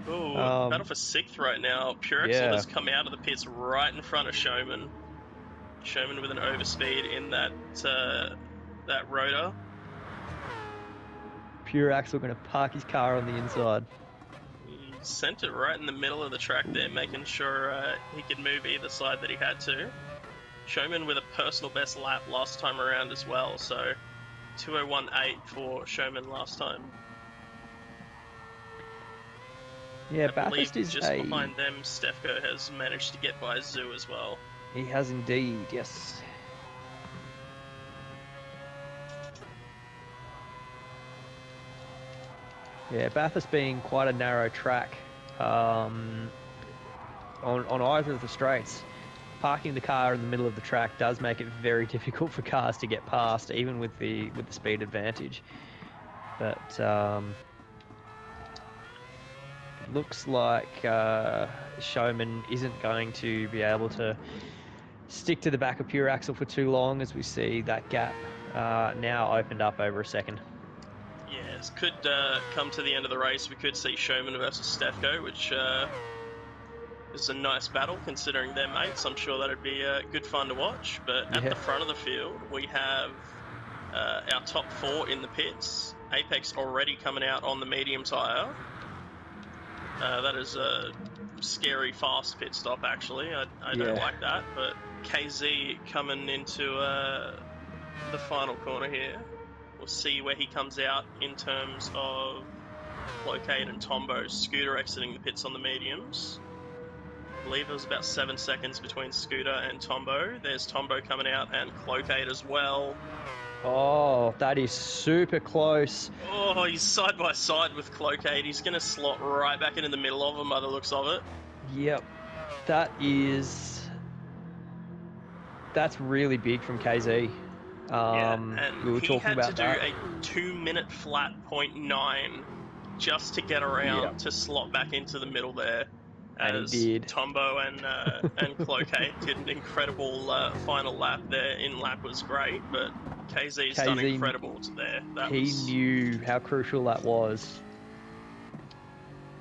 Speaker 1: Ooh, battle for 6th right now. Pure Axel has come out of the pits right in front of Showman. Showman with an overspeed in that rotor.
Speaker 3: Pure Axel going to park his car on the inside.
Speaker 1: He sent it right in the middle of the track there, making sure he could move either side that he had to. Showman with a personal best lap last time around as well, so 2:01.8 for Showman last time.
Speaker 3: Yeah,
Speaker 1: I believe
Speaker 3: Bathurst is
Speaker 1: just behind them, Stefco has managed to get by Zoo as well.
Speaker 3: He has indeed, yes. Yeah, Bathurst being quite a narrow track on either of the straights. Parking the car in the middle of the track does make it very difficult for cars to get past, even with the speed advantage. But looks like Showman isn't going to be able to stick to the back of Pure Axel for too long, as we see that gap now opened up over a second.
Speaker 1: Yes, could come to the end of the race. We could see Showman versus Stefco, which is a nice battle considering they're mates. I'm sure that'd be good fun to watch. But at the front of the field, we have our top 4 in the pits. Apex already coming out on the medium tyre. That is a scary fast pit stop, actually. I don't like that, but KZ coming into the final corner here. We'll see where he comes out in terms of Clocade and Tombo. Scooter exiting the pits on the mediums. I believe it was about 7 seconds between Scooter and Tombo. There's Tombo coming out and Clocade as well.
Speaker 3: Oh, that is super close.
Speaker 1: Oh, he's side by side with Clocade. He's going to slot right back into the middle of him by the looks of it.
Speaker 3: Yep. That's really big from KZ.
Speaker 1: And
Speaker 3: we were
Speaker 1: he
Speaker 3: talking
Speaker 1: had
Speaker 3: about
Speaker 1: to
Speaker 3: that.
Speaker 1: do a 2-minute flat 0.9 just to get around to slot back into the middle there.
Speaker 3: And
Speaker 1: As
Speaker 3: he did.
Speaker 1: Tombo and Clocade did an incredible final lap there. In lap was great, but KZ's done incredible there.
Speaker 3: He knew how crucial that was.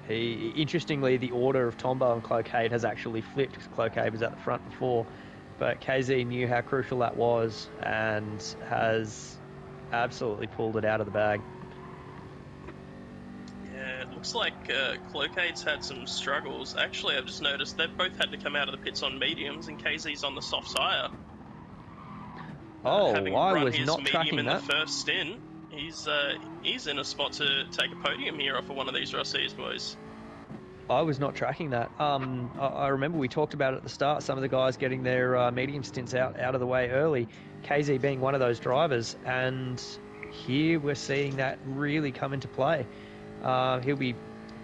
Speaker 3: Interestingly, the order of Tombo and Clocade has actually flipped because Clocade was at the front before. But KZ knew how crucial that was and has absolutely pulled it out of the bag.
Speaker 1: Yeah, it looks like Clocade's had some struggles. Actually, I've just noticed they've both had to come out of the pits on mediums and KZ's on the soft tyre.
Speaker 3: Oh,
Speaker 1: having
Speaker 3: I
Speaker 1: run
Speaker 3: was
Speaker 1: his
Speaker 3: not
Speaker 1: medium
Speaker 3: tracking
Speaker 1: in
Speaker 3: that.
Speaker 1: the first stint, he's in a spot to take a podium here off of one of these Rossies boys.
Speaker 3: I was not tracking that. I remember we talked about it at the start, some of the guys getting their medium stints out of the way early, KZ being one of those drivers, and here we're seeing that really come into play.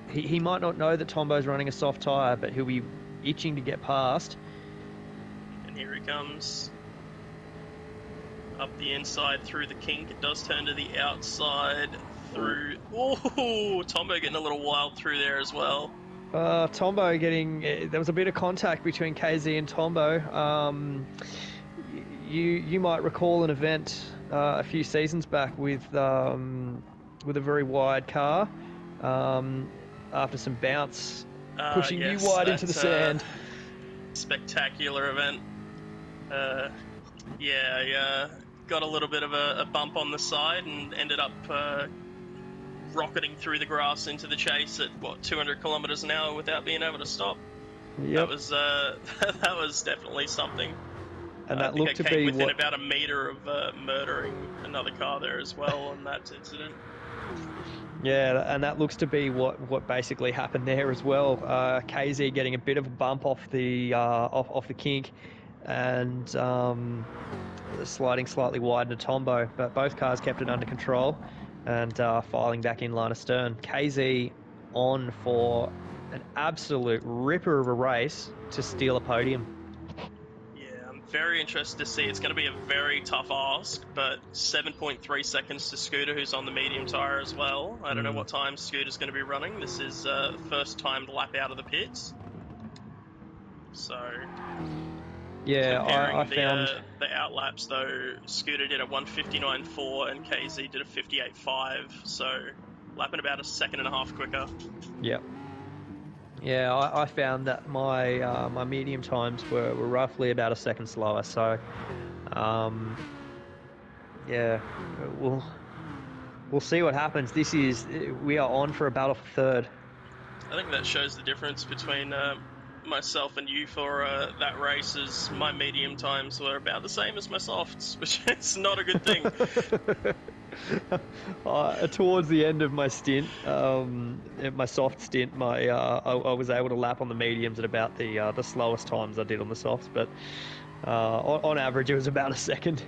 Speaker 3: He might not know that Tombo's running a soft tyre, but he'll be itching to get past.
Speaker 1: And here he comes. Up the inside through the kink. It does turn to the outside through... Oh, Tombo getting a little wild through there as well.
Speaker 3: Tombo getting... There was a bit of contact between KZ and Tombo. You might recall an event a few seasons back with a very wide car. After some bounce, pushing you wide into the sand.
Speaker 1: Spectacular event. Got a little bit of a bump on the side and ended up rocketing through the grass into the chase at 200 kilometers an hour without being able to stop.
Speaker 3: Yep.
Speaker 1: That was definitely something.
Speaker 3: And that
Speaker 1: I think
Speaker 3: looked to
Speaker 1: came
Speaker 3: be
Speaker 1: within about a meter of murdering another car there as well on that incident.
Speaker 3: Yeah, and that looks to be what basically happened there as well. KZ getting a bit of a bump off the kink, and sliding slightly wide into Tombo, but both cars kept it under control and filing back in line astern. KZ on for an absolute ripper of a race to steal a podium.
Speaker 1: Yeah, I'm very interested to see. It's going to be a very tough ask, but 7.3 seconds to Scooter, who's on the medium tyre as well. I don't know what time Scooter's going to be running. This is the first timed lap out of the pits. So...
Speaker 3: Yeah, I found
Speaker 1: the outlaps though. Scooter did a 1:59.4 and KZ did a 58.5, so lapping about a second and a half quicker.
Speaker 3: Yep. Yeah, I found that my my medium times were roughly about a second slower. So, yeah, we'll see what happens. We are on for a battle for third.
Speaker 1: I think that shows the difference between myself and you for that race, as my medium times were about the same as my softs, which is not a good thing.
Speaker 3: Towards the end of my stint, my soft stint, I was able to lap on the mediums at about the slowest times I did on the softs, but on average it was about a second.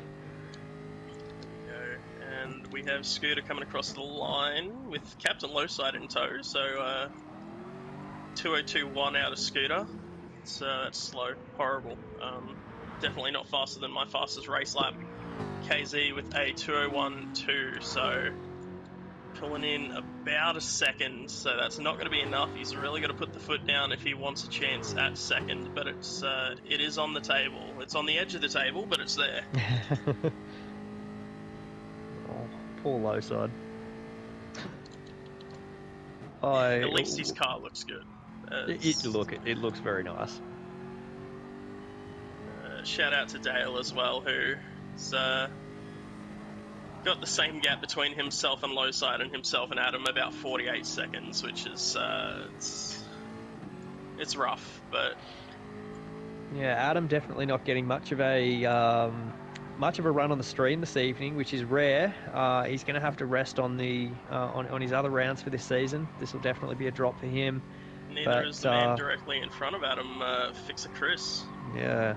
Speaker 1: And we have Scooter coming across the line with Captain Lowside in tow, so 2021 out of Scooter. It's slow, horrible. Definitely not faster than my fastest race lap. KZ with a 201.2, so pulling in about a second, so that's not going to be enough. He's really got to put the foot down if he wants a chance at second, but it is on the table. It's on the edge of the table, but it's there.
Speaker 3: Oh, poor Lowside.
Speaker 1: At least his car looks good.
Speaker 3: It looks very nice.
Speaker 1: Shout out to Dale as well, who's got the same gap between himself and Lowside and himself and Adam, about 48 seconds, which is it's rough, but
Speaker 3: Yeah, Adam definitely not getting much of a run on the stream this evening, which is rare. He's going to have to rest on the on his other rounds for this season. This will definitely be a drop for him.
Speaker 1: neither is the man directly in front of Adam, Fixer Chris.
Speaker 3: Yeah,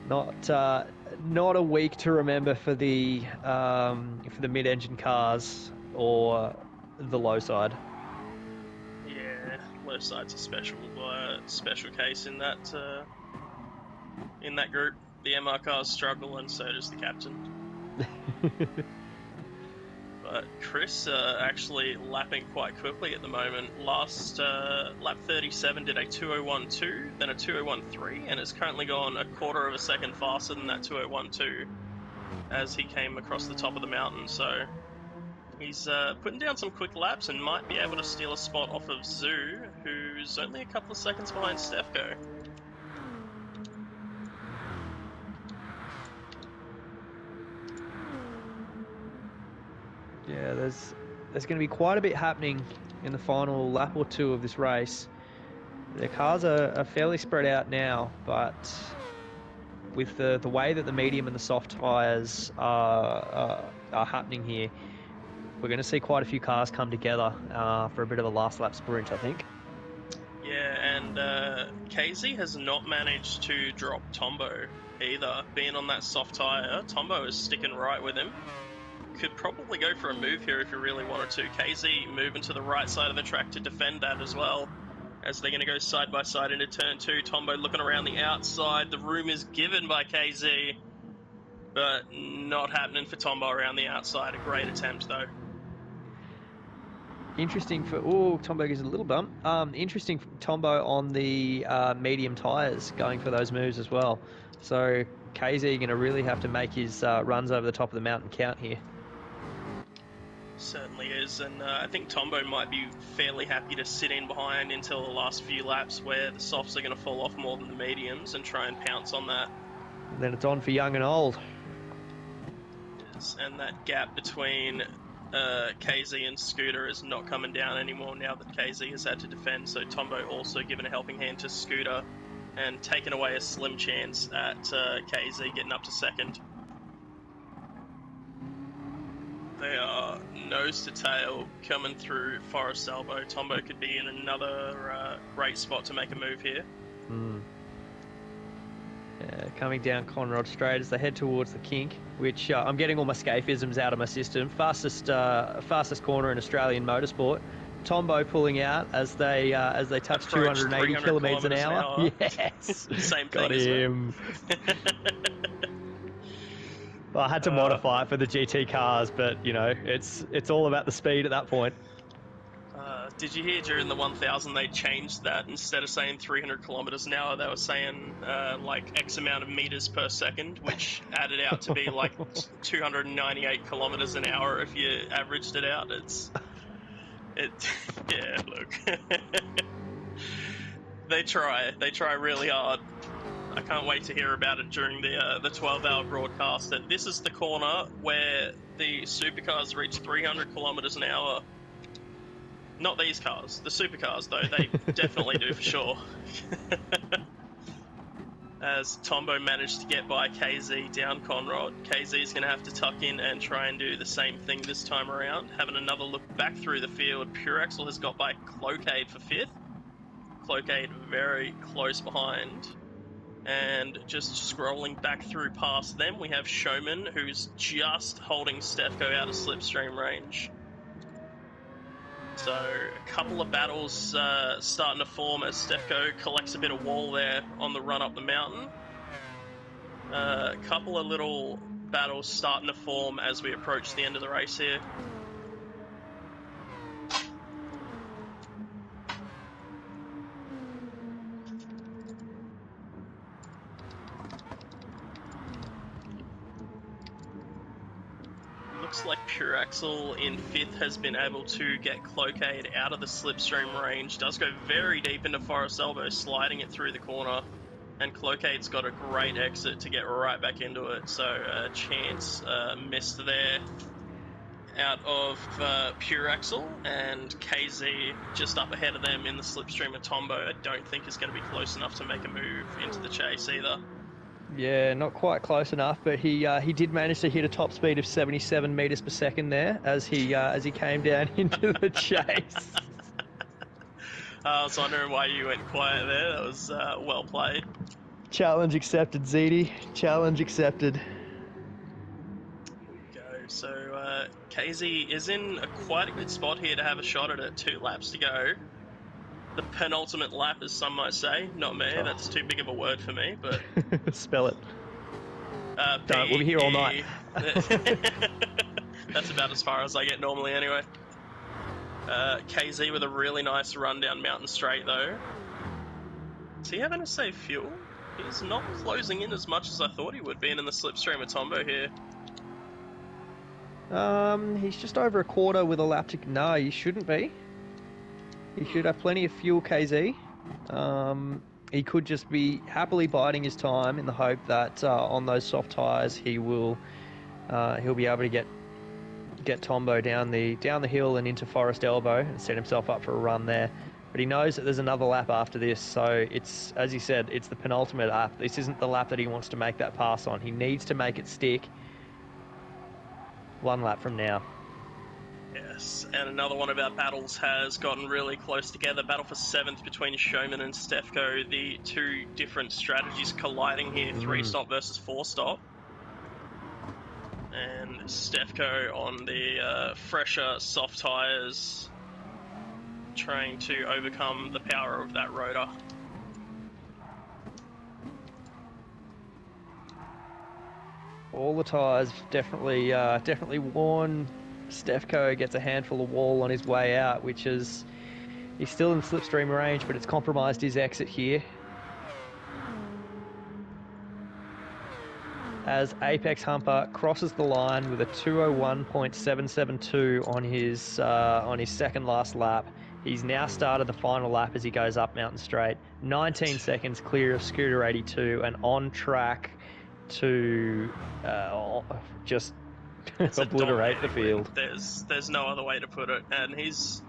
Speaker 3: not a week to remember for the mid-engine cars or the low side.
Speaker 1: Yeah, low side's a special case in that group. The MR cars struggle, and so does the captain. But Chris actually lapping quite quickly at the moment. Last lap 37 did a 2:01.2, then a 2:01.3, and it's currently gone a quarter of a second faster than that 2:01.2 as he came across the top of the mountain. So he's putting down some quick laps and might be able to steal a spot off of Zoo, who's only a couple of seconds behind Stefko.
Speaker 3: Yeah, there's going to be quite a bit happening in the final lap or two of this race. The cars are fairly spread out now, but with the way that the medium and the soft tyres are happening here, we're going to see quite a few cars come together for a bit of a last lap sprint, I think.
Speaker 1: Yeah, and KZ has not managed to drop Tombo either. Being on that soft tyre, Tombo is sticking right with him. Could probably go for a move here if you really wanted to. KZ moving to the right side of the track to defend that as well, as they're going to go side by side into turn 2. Tombo looking around the outside. The room is given by KZ, but not happening for Tombo around the outside. A great attempt though.
Speaker 3: Interesting for... Oh, Tombo gives a little bump. Interesting for Tombo on the medium tyres going for those moves as well. So KZ going to really have to make his runs over the top of the mountain count here.
Speaker 1: Certainly is, and I think Tombo might be fairly happy to sit in behind until the last few laps where the softs are going to fall off more than the mediums and try and pounce on that.
Speaker 3: And then it's on for young and old.
Speaker 1: Yes, and that gap between KZ and Scooter is not coming down anymore now that KZ has had to defend, so Tombo also giving a helping hand to Scooter and taking away a slim chance at KZ getting up to second. They are nose to tail coming through Forest Elbow. Tombo could be in another great spot to make a move here.
Speaker 3: Yeah, coming down Conrod Straight as they head towards the kink, which I'm getting all my scaphisms out of my system. Fastest corner in Australian motorsport. Tombo pulling out as they touch 280 kilometres an hour. Yes,
Speaker 1: same
Speaker 3: got
Speaker 1: thing.
Speaker 3: him. Well, I had to modify it for the GT cars, but you know, it's all about the speed at that point.
Speaker 1: Did you hear during the 1000 they changed that? Instead of saying 300 kilometers an hour, they were saying like X amount of meters per second, which added out to be like 298 kilometers an hour if you averaged it out. Yeah, look. They try really hard. I can't wait to hear about it during the 12-hour broadcast. That this is the corner where the supercars reach 300 kilometers an hour. Not these cars, the supercars though, they definitely do for sure. As Tombo managed to get by KZ down Conrod, KZ is going to have to tuck in and try and do the same thing this time around. Having another look back through the field, Pure Axel has got by Cloakade for 5th. Cloakade very close behind. And just scrolling back through past them, we have Showman, who's just holding Stefko out of slipstream range. So a couple of battles starting to form as Stefko collects a bit of wall there on the run up the mountain. A couple of little battles starting to form as we approach the end of the race here. Looks like Pure Axel in 5th has been able to get Cloakade out of the slipstream range. Does go very deep into Forest Elbow, sliding it through the corner. And Cloacade's got a great exit to get right back into it, so Chance missed there out of Pure Axle, and KZ just up ahead of them in the slipstream of Tombo. I don't think is going to be close enough to make a move into the chase either.
Speaker 3: Yeah, not quite close enough, but he did manage to hit a top speed of 77 meters per second there as he came down into the chase.
Speaker 1: I was wondering why you went quiet there. That was well played.
Speaker 3: Challenge accepted, ZD. Challenge accepted.
Speaker 1: Go. So KZ is in quite a good spot here to have a shot at it. 2 laps to go. The penultimate lap, as some might say. Not me.
Speaker 3: Oh.
Speaker 1: That's too big of a word for me. But
Speaker 3: spell it. Don't. We'll be here all night.
Speaker 1: That's about as far as I get normally, anyway. KZ with a really nice run down Mountain Straight, though. Is he having to save fuel? He's not closing in as much as I thought he would, being in the slipstream of Tombo here.
Speaker 3: He's just over a quarter with a lap to... No, he shouldn't be. He should have plenty of fuel, KZ. He could just be happily biding his time in the hope that on those soft tyres he'll be able to get Tombo down the hill and into Forest Elbow and set himself up for a run there. But he knows that there's another lap after this, so it's, as he said, it's the penultimate lap. This isn't the lap that he wants to make that pass on. He needs to make it stick 1 lap from now.
Speaker 1: Yes, and another one of our battles has gotten really close together. Battle for 7th between Showman and Stefko. The 2 different strategies colliding here, 3-stop versus 4-stop. And Stefko on the fresher soft tyres, trying to overcome the power of that rotor.
Speaker 3: All the tyres definitely worn. Stefko gets a handful of wall on his way out, which is... He's still in slipstream range, but it's compromised his exit here. As Apex Humper crosses the line with a 2:01.772 on his second last lap. He's now started the final lap as he goes up Mountain Straight. 19 seconds clear of Scooter 82 and on track to just obliterate the field.
Speaker 1: There's no other way to put it. And he's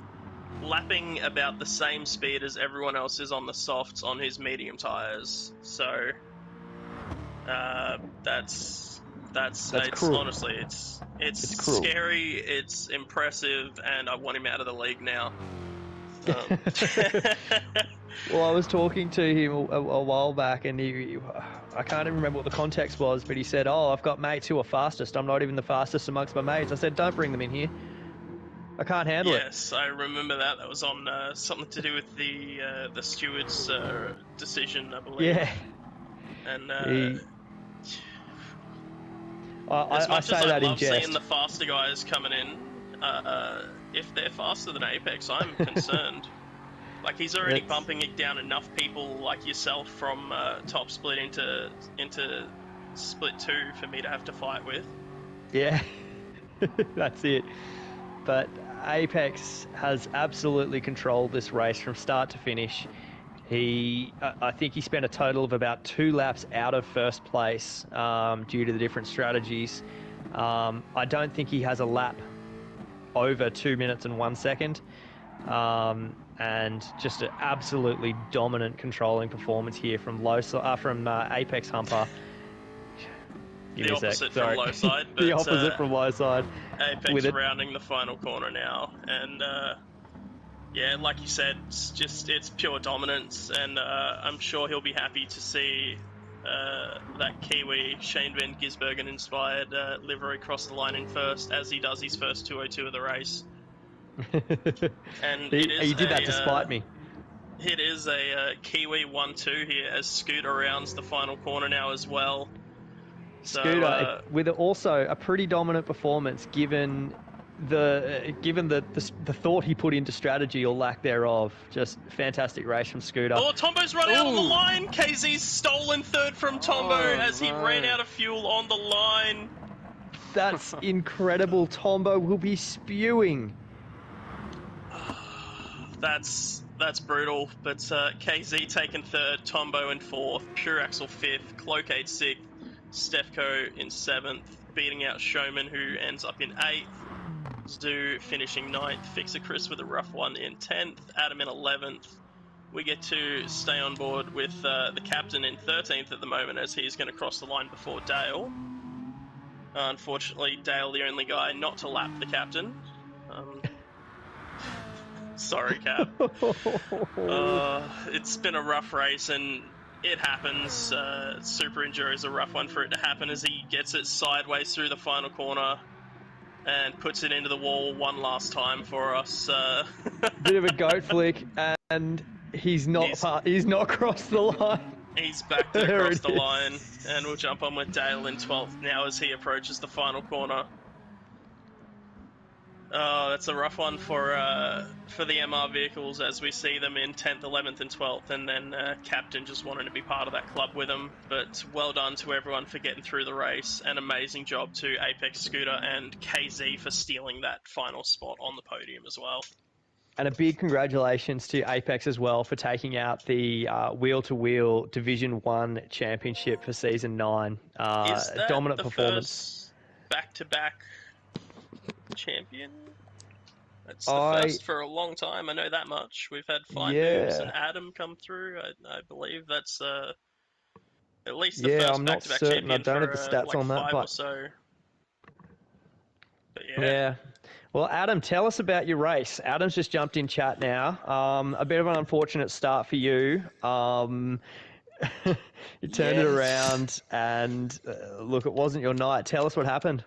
Speaker 1: lapping about the same speed as everyone else is on the softs on his medium tyres. So that's
Speaker 3: cruel.
Speaker 1: Honestly, it's
Speaker 3: cruel.
Speaker 1: scary, it's impressive, and I want him out of the league now.
Speaker 3: Well, I was talking to him a while back, and I can't even remember what the context was, but he said, "Oh, I've got mates who are fastest. I'm not even the fastest amongst my mates." I said, "Don't bring them in here. I can't handle it."
Speaker 1: Yes, I remember that. That was on something to do with the steward's decision, I believe.
Speaker 3: Yeah.
Speaker 1: And
Speaker 3: I
Speaker 1: as much
Speaker 3: say
Speaker 1: as I
Speaker 3: that in
Speaker 1: love
Speaker 3: jest.
Speaker 1: seeing the faster guys coming in, if they're faster than Apex, I'm concerned. Like, he's already bumping it down enough people like yourself from Top Split into Split 2 for me to have to fight with.
Speaker 3: Yeah, that's it. But Apex has absolutely controlled this race from start to finish. I think he spent a total of about 2 laps out of first place due to the different strategies. I don't think he has a lap over 2 minutes and 1 second. And just an absolutely dominant controlling performance here from Apex Humper.
Speaker 1: The opposite from low side. But,
Speaker 3: the opposite from low side.
Speaker 1: Apex rounding the final corner now, and yeah, like you said, it's pure dominance, and I'm sure he'll be happy to see that Kiwi Shane Van Gisbergen inspired livery cross the line in first, as he does his first 202 of the race. And
Speaker 3: he did that to spite me.
Speaker 1: It is a Kiwi 1-2 here as Scooter rounds the final corner now as well. So,
Speaker 3: Scooter with also a pretty dominant performance given the thought he put into strategy or lack thereof. Just fantastic race from Scooter.
Speaker 1: Oh, Tombo's run out on the line. KZ's stolen third from Tombo as he ran out of fuel on the line.
Speaker 3: That's incredible. Tombo will be spewing.
Speaker 1: That's brutal. But KZ taking third, Tombo in fourth, Pure Axel fifth, Cloakade sixth, Stefco in seventh, beating out Showman, who ends up in eighth. Zoo finishing ninth, Fixer Chris with a rough one in 10th, Adam in 11th. We get to stay on board with the captain in 13th at the moment, as he's going to cross the line before Dale. Unfortunately, Dale, the only guy not to lap the captain. Sorry, Cap. It's been a rough race, and it happens. Super Enduro is a rough one for it to happen, as he gets it sideways through the final corner and puts it into the wall one last time for us.
Speaker 3: Bit of a goat flick, and he's not crossed the line.
Speaker 1: He's backed it
Speaker 3: There
Speaker 1: across
Speaker 3: it
Speaker 1: the
Speaker 3: is.
Speaker 1: line, and we'll jump on with Dale in 12th now as he approaches the final corner. Oh, that's a rough one for the MR vehicles, as we see them in 10th, 11th, and 12th, and then Captain just wanting to be part of that club with them. But well done to everyone for getting through the race. An amazing job to Apex Scooter and KZ for stealing that final spot on the podium as well.
Speaker 3: And a big congratulations to Apex as well for taking out the wheel-to-wheel Division 1 championship for Season 9.
Speaker 1: Is that
Speaker 3: Dominant
Speaker 1: the
Speaker 3: performance.
Speaker 1: first back-to-back champion? It's the first for a long time, I know that much. We've had Fine Moves and Adam come through. I believe that's at least the first
Speaker 3: I'm not
Speaker 1: back-to-back
Speaker 3: certain. I
Speaker 1: champion
Speaker 3: don't
Speaker 1: for
Speaker 3: have the stats
Speaker 1: like
Speaker 3: on that,
Speaker 1: 5
Speaker 3: but
Speaker 1: or so. But
Speaker 3: yeah. Well, Adam, tell us about your race. Adam's just jumped in chat now. A bit of an unfortunate start for you. You turned it around, and look, it wasn't your night. Tell us what happened.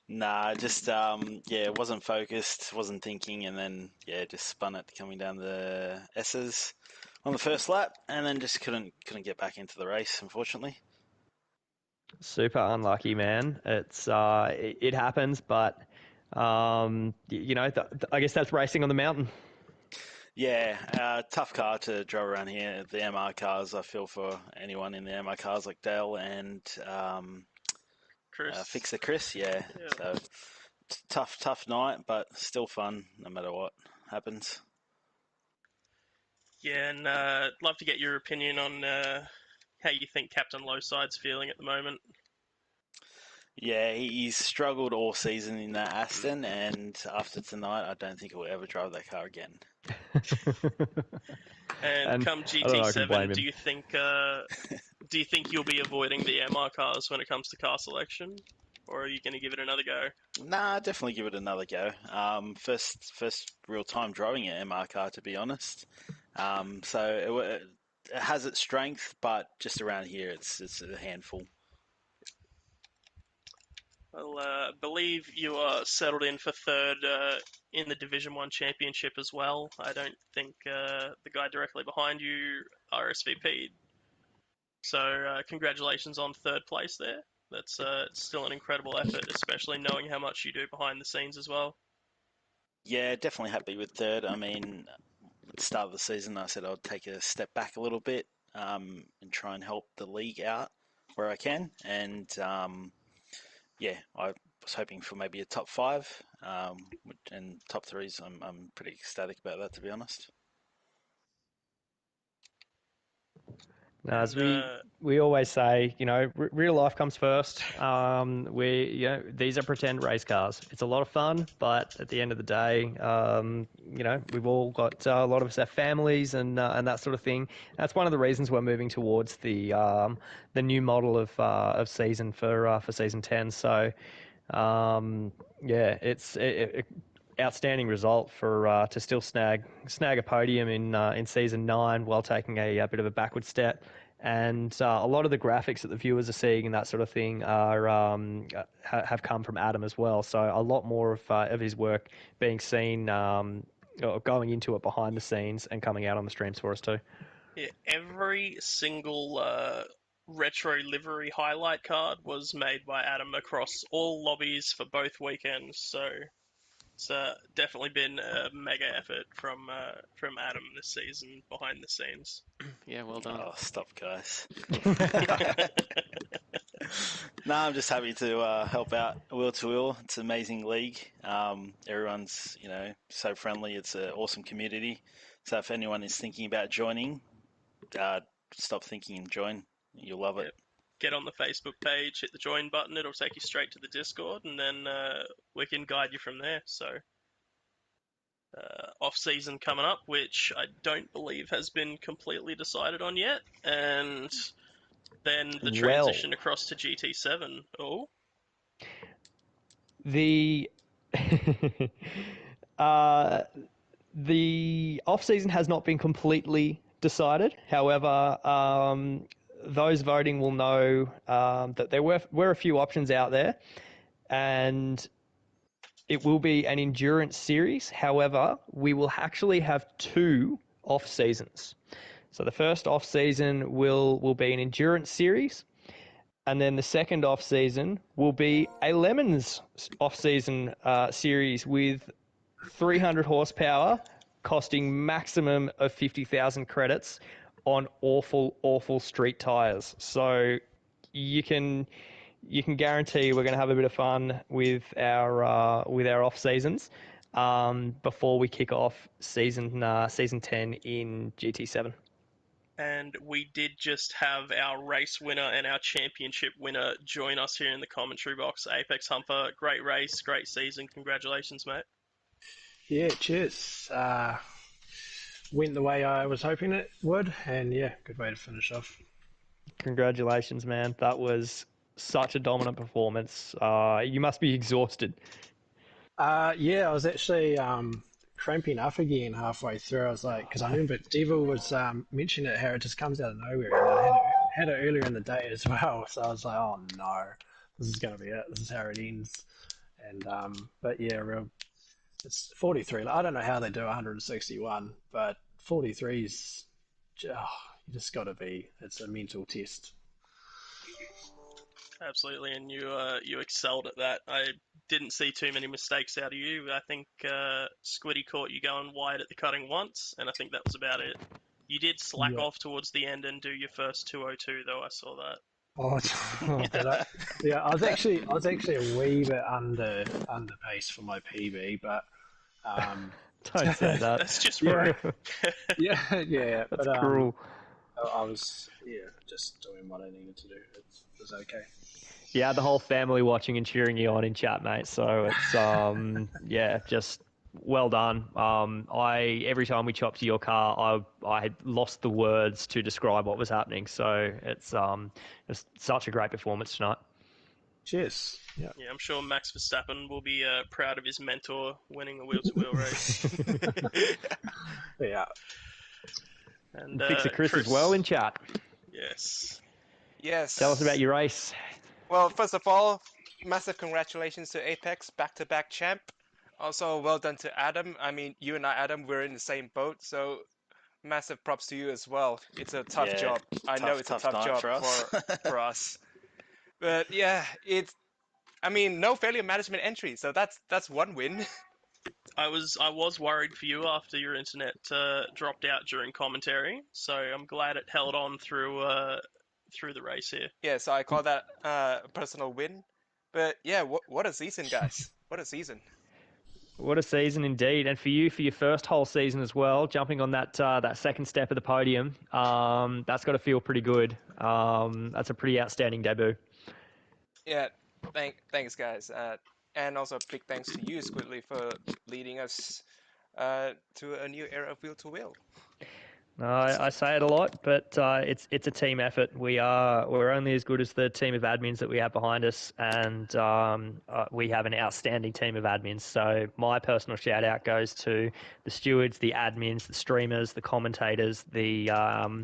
Speaker 5: Nah, just wasn't focused, wasn't thinking, and then just spun it coming down the S's on the first lap, and then just couldn't get back into the race, unfortunately.
Speaker 3: Super unlucky, man. It's it happens, but I guess that's racing on the mountain.
Speaker 5: Yeah, tough car to drive around here. The MR cars, I feel for anyone in the MR cars like Dale and
Speaker 1: Chris.
Speaker 5: Fixer Chris. Yeah, so tough night, but still fun no matter what happens.
Speaker 1: Yeah, and love to get your opinion on how you think Captain Lowside's feeling at the moment.
Speaker 5: Yeah, he's struggled all season in that Aston, and after tonight, I don't think he'll ever drive that car again.
Speaker 1: And come GT7, do you think you'll be avoiding the MR cars when it comes to car selection, or are you going to give it another go?
Speaker 5: Nah, definitely give it another go. First real time driving an MR car, to be honest. So it has its strength, but just around here, it's a handful.
Speaker 1: Well, I believe you are settled in for third in the Division 1 Championship as well. I don't think the guy directly behind you RSVP'd. So congratulations on third place there. That's still an incredible effort, especially knowing how much you do behind the scenes as well.
Speaker 5: Yeah, definitely happy with third. I mean, at the start of the season, I said I'd take a step back a little bit and try and help the league out where I can. And I was hoping for maybe a top 5 and top 3s. I'm pretty ecstatic about that, to be honest.
Speaker 3: As we always say, real life comes first. These are pretend race cars. It's a lot of fun, but at the end of the day, we've all got a lot of us have families and that sort of thing. That's one of the reasons we're moving towards the new model of season for season 10. So, it's outstanding result for to still snag a podium in season 9 while taking a bit of a backward step. And a lot of the graphics that the viewers are seeing and that sort of thing are have come from Adam as well. So a lot more of his work being seen, or going into it behind the scenes and coming out on the streams for us too.
Speaker 1: Yeah, every single retro livery highlight card was made by Adam across all lobbies for both weekends. So it's definitely been a mega effort from Adam this season behind the scenes.
Speaker 4: Yeah, well done.
Speaker 5: Oh, stop, guys. No, I'm just happy to help out Wheel to Wheel. It's an amazing league. Everyone's, so friendly. It's an awesome community. So if anyone is thinking about joining, uh, stop thinking and join. You'll love it.
Speaker 1: Yep. Get on the Facebook page, hit the join button. It'll take you straight to the Discord, and then we can guide you from there. So, off season coming up, which I don't believe has been completely decided on yet, and then the transition across to GT7. Oh,
Speaker 3: The uh, the off season has not been completely decided. However, those voting will know that there were a few options out there, and it will be an endurance series. However, we will actually have two off seasons. So the first off season will be an endurance series, and then the second off season will be a lemons off season series with 300 horsepower, costing maximum of 50,000 credits on awful street tires. So you can guarantee we're going to have a bit of fun with our off seasons before we kick off season 10 in GT7.
Speaker 1: and we did just have our race winner and our championship winner join us here in the commentary box. Apex Humper, great race, great season. Congratulations, mate.
Speaker 6: Yeah, cheers. Went the way I was hoping it would, and yeah, good way to finish off.
Speaker 3: Congratulations, man. That was such a dominant performance. You must be exhausted.
Speaker 6: Yeah, I was actually cramping up again halfway through. I was like, because I remember Devil was mentioning it, how it just comes out of nowhere, and I had it earlier in the day as well. So I was like, oh no, this is going to be it. This is how it ends. And but yeah, it's 43. I don't know how they do 161, but 43 is, you just got to be. It's a mental test.
Speaker 1: Absolutely, and you excelled at that. I didn't see too many mistakes out of you. I think Squiddy caught you going wide at the cutting once, and I think that was about it. You did slack
Speaker 6: Yeah.
Speaker 1: off towards the end and do your first 202, though. I saw that.
Speaker 6: Oh, did I? Yeah, I was actually a wee bit under pace for my PB, but
Speaker 3: Don't say that.
Speaker 1: That's just
Speaker 6: yeah,
Speaker 1: rude.
Speaker 6: yeah.
Speaker 3: That's
Speaker 6: But
Speaker 3: cruel.
Speaker 6: I was just doing what I needed to do. It was okay.
Speaker 3: Yeah, the whole family watching and cheering you on in chat, mate. So it's yeah, just well done. I every time we chopped to your car, I had lost the words to describe what was happening. So it's such a great performance tonight.
Speaker 6: Cheers. Yeah.
Speaker 1: Yeah, I'm sure Max Verstappen will be proud of his mentor winning a wheel-to-wheel race.
Speaker 6: Yeah.
Speaker 1: And
Speaker 3: Fixer Chris as well in chat.
Speaker 1: Yes.
Speaker 7: Yes.
Speaker 3: Tell us about your race.
Speaker 7: Well, first of all, massive congratulations to Apex, back-to-back champ. Also, well done to Adam. I mean, you and I, Adam, we're in the same boat, so massive props to you as well. It's a tough
Speaker 5: Yeah,
Speaker 7: job. I know it's a tough
Speaker 5: night
Speaker 7: job
Speaker 5: for us.
Speaker 7: for us. But yeah, I mean, no failure management entry, so that's one win.
Speaker 1: I was worried for you after your internet dropped out during commentary, so I'm glad it held on through the race here.
Speaker 7: Yeah, so I call that a personal win. But yeah, what a season, guys. What a season.
Speaker 3: What a season indeed, and for you for your first whole season as well, jumping on that second step of the podium, that's got to feel pretty good. That's a pretty outstanding debut.
Speaker 7: Yeah, thanks, guys. And also big thanks to you, Squidly, for leading us to a new era of wheel to wheel.
Speaker 3: I say it a lot, but it's a team effort. We're only as good as the team of admins that we have behind us, and we have an outstanding team of admins. So my personal shout out goes to the stewards, the admins, the streamers, the commentators, it's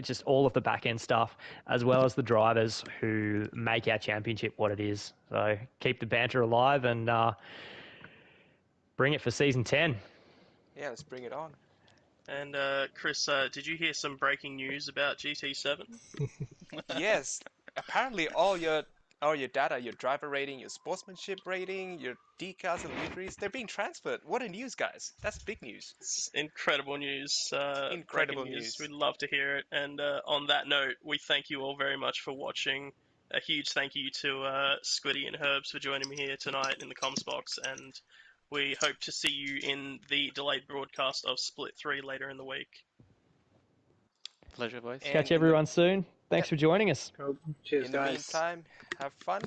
Speaker 3: just all of the back end stuff, as well as the drivers who make our championship what it is. So keep the banter alive and bring it for season 10.
Speaker 7: Yeah, let's bring it on.
Speaker 1: And Chris, did you hear some breaking news about GT7?
Speaker 7: Yes, apparently all your data, your driver rating, your sportsmanship rating, your decals and liveries, they're being transferred. What a news, guys. That's big news.
Speaker 1: It's incredible news.
Speaker 7: Incredible
Speaker 1: Breaking news.
Speaker 7: news.
Speaker 1: We'd love to hear it. And on that note, we thank you all very much for watching. a huge thank you to Squiddy and Herbs for joining me here tonight in the comms box, and we hope to see you in the delayed broadcast of Split 3 later in the week.
Speaker 4: Pleasure, boys.
Speaker 7: And
Speaker 3: Catch
Speaker 7: in the
Speaker 3: everyone soon. Thanks
Speaker 7: Yep.
Speaker 3: for joining us.
Speaker 6: Cool. Cheers,
Speaker 7: in the
Speaker 6: guys.
Speaker 7: meantime, have fun.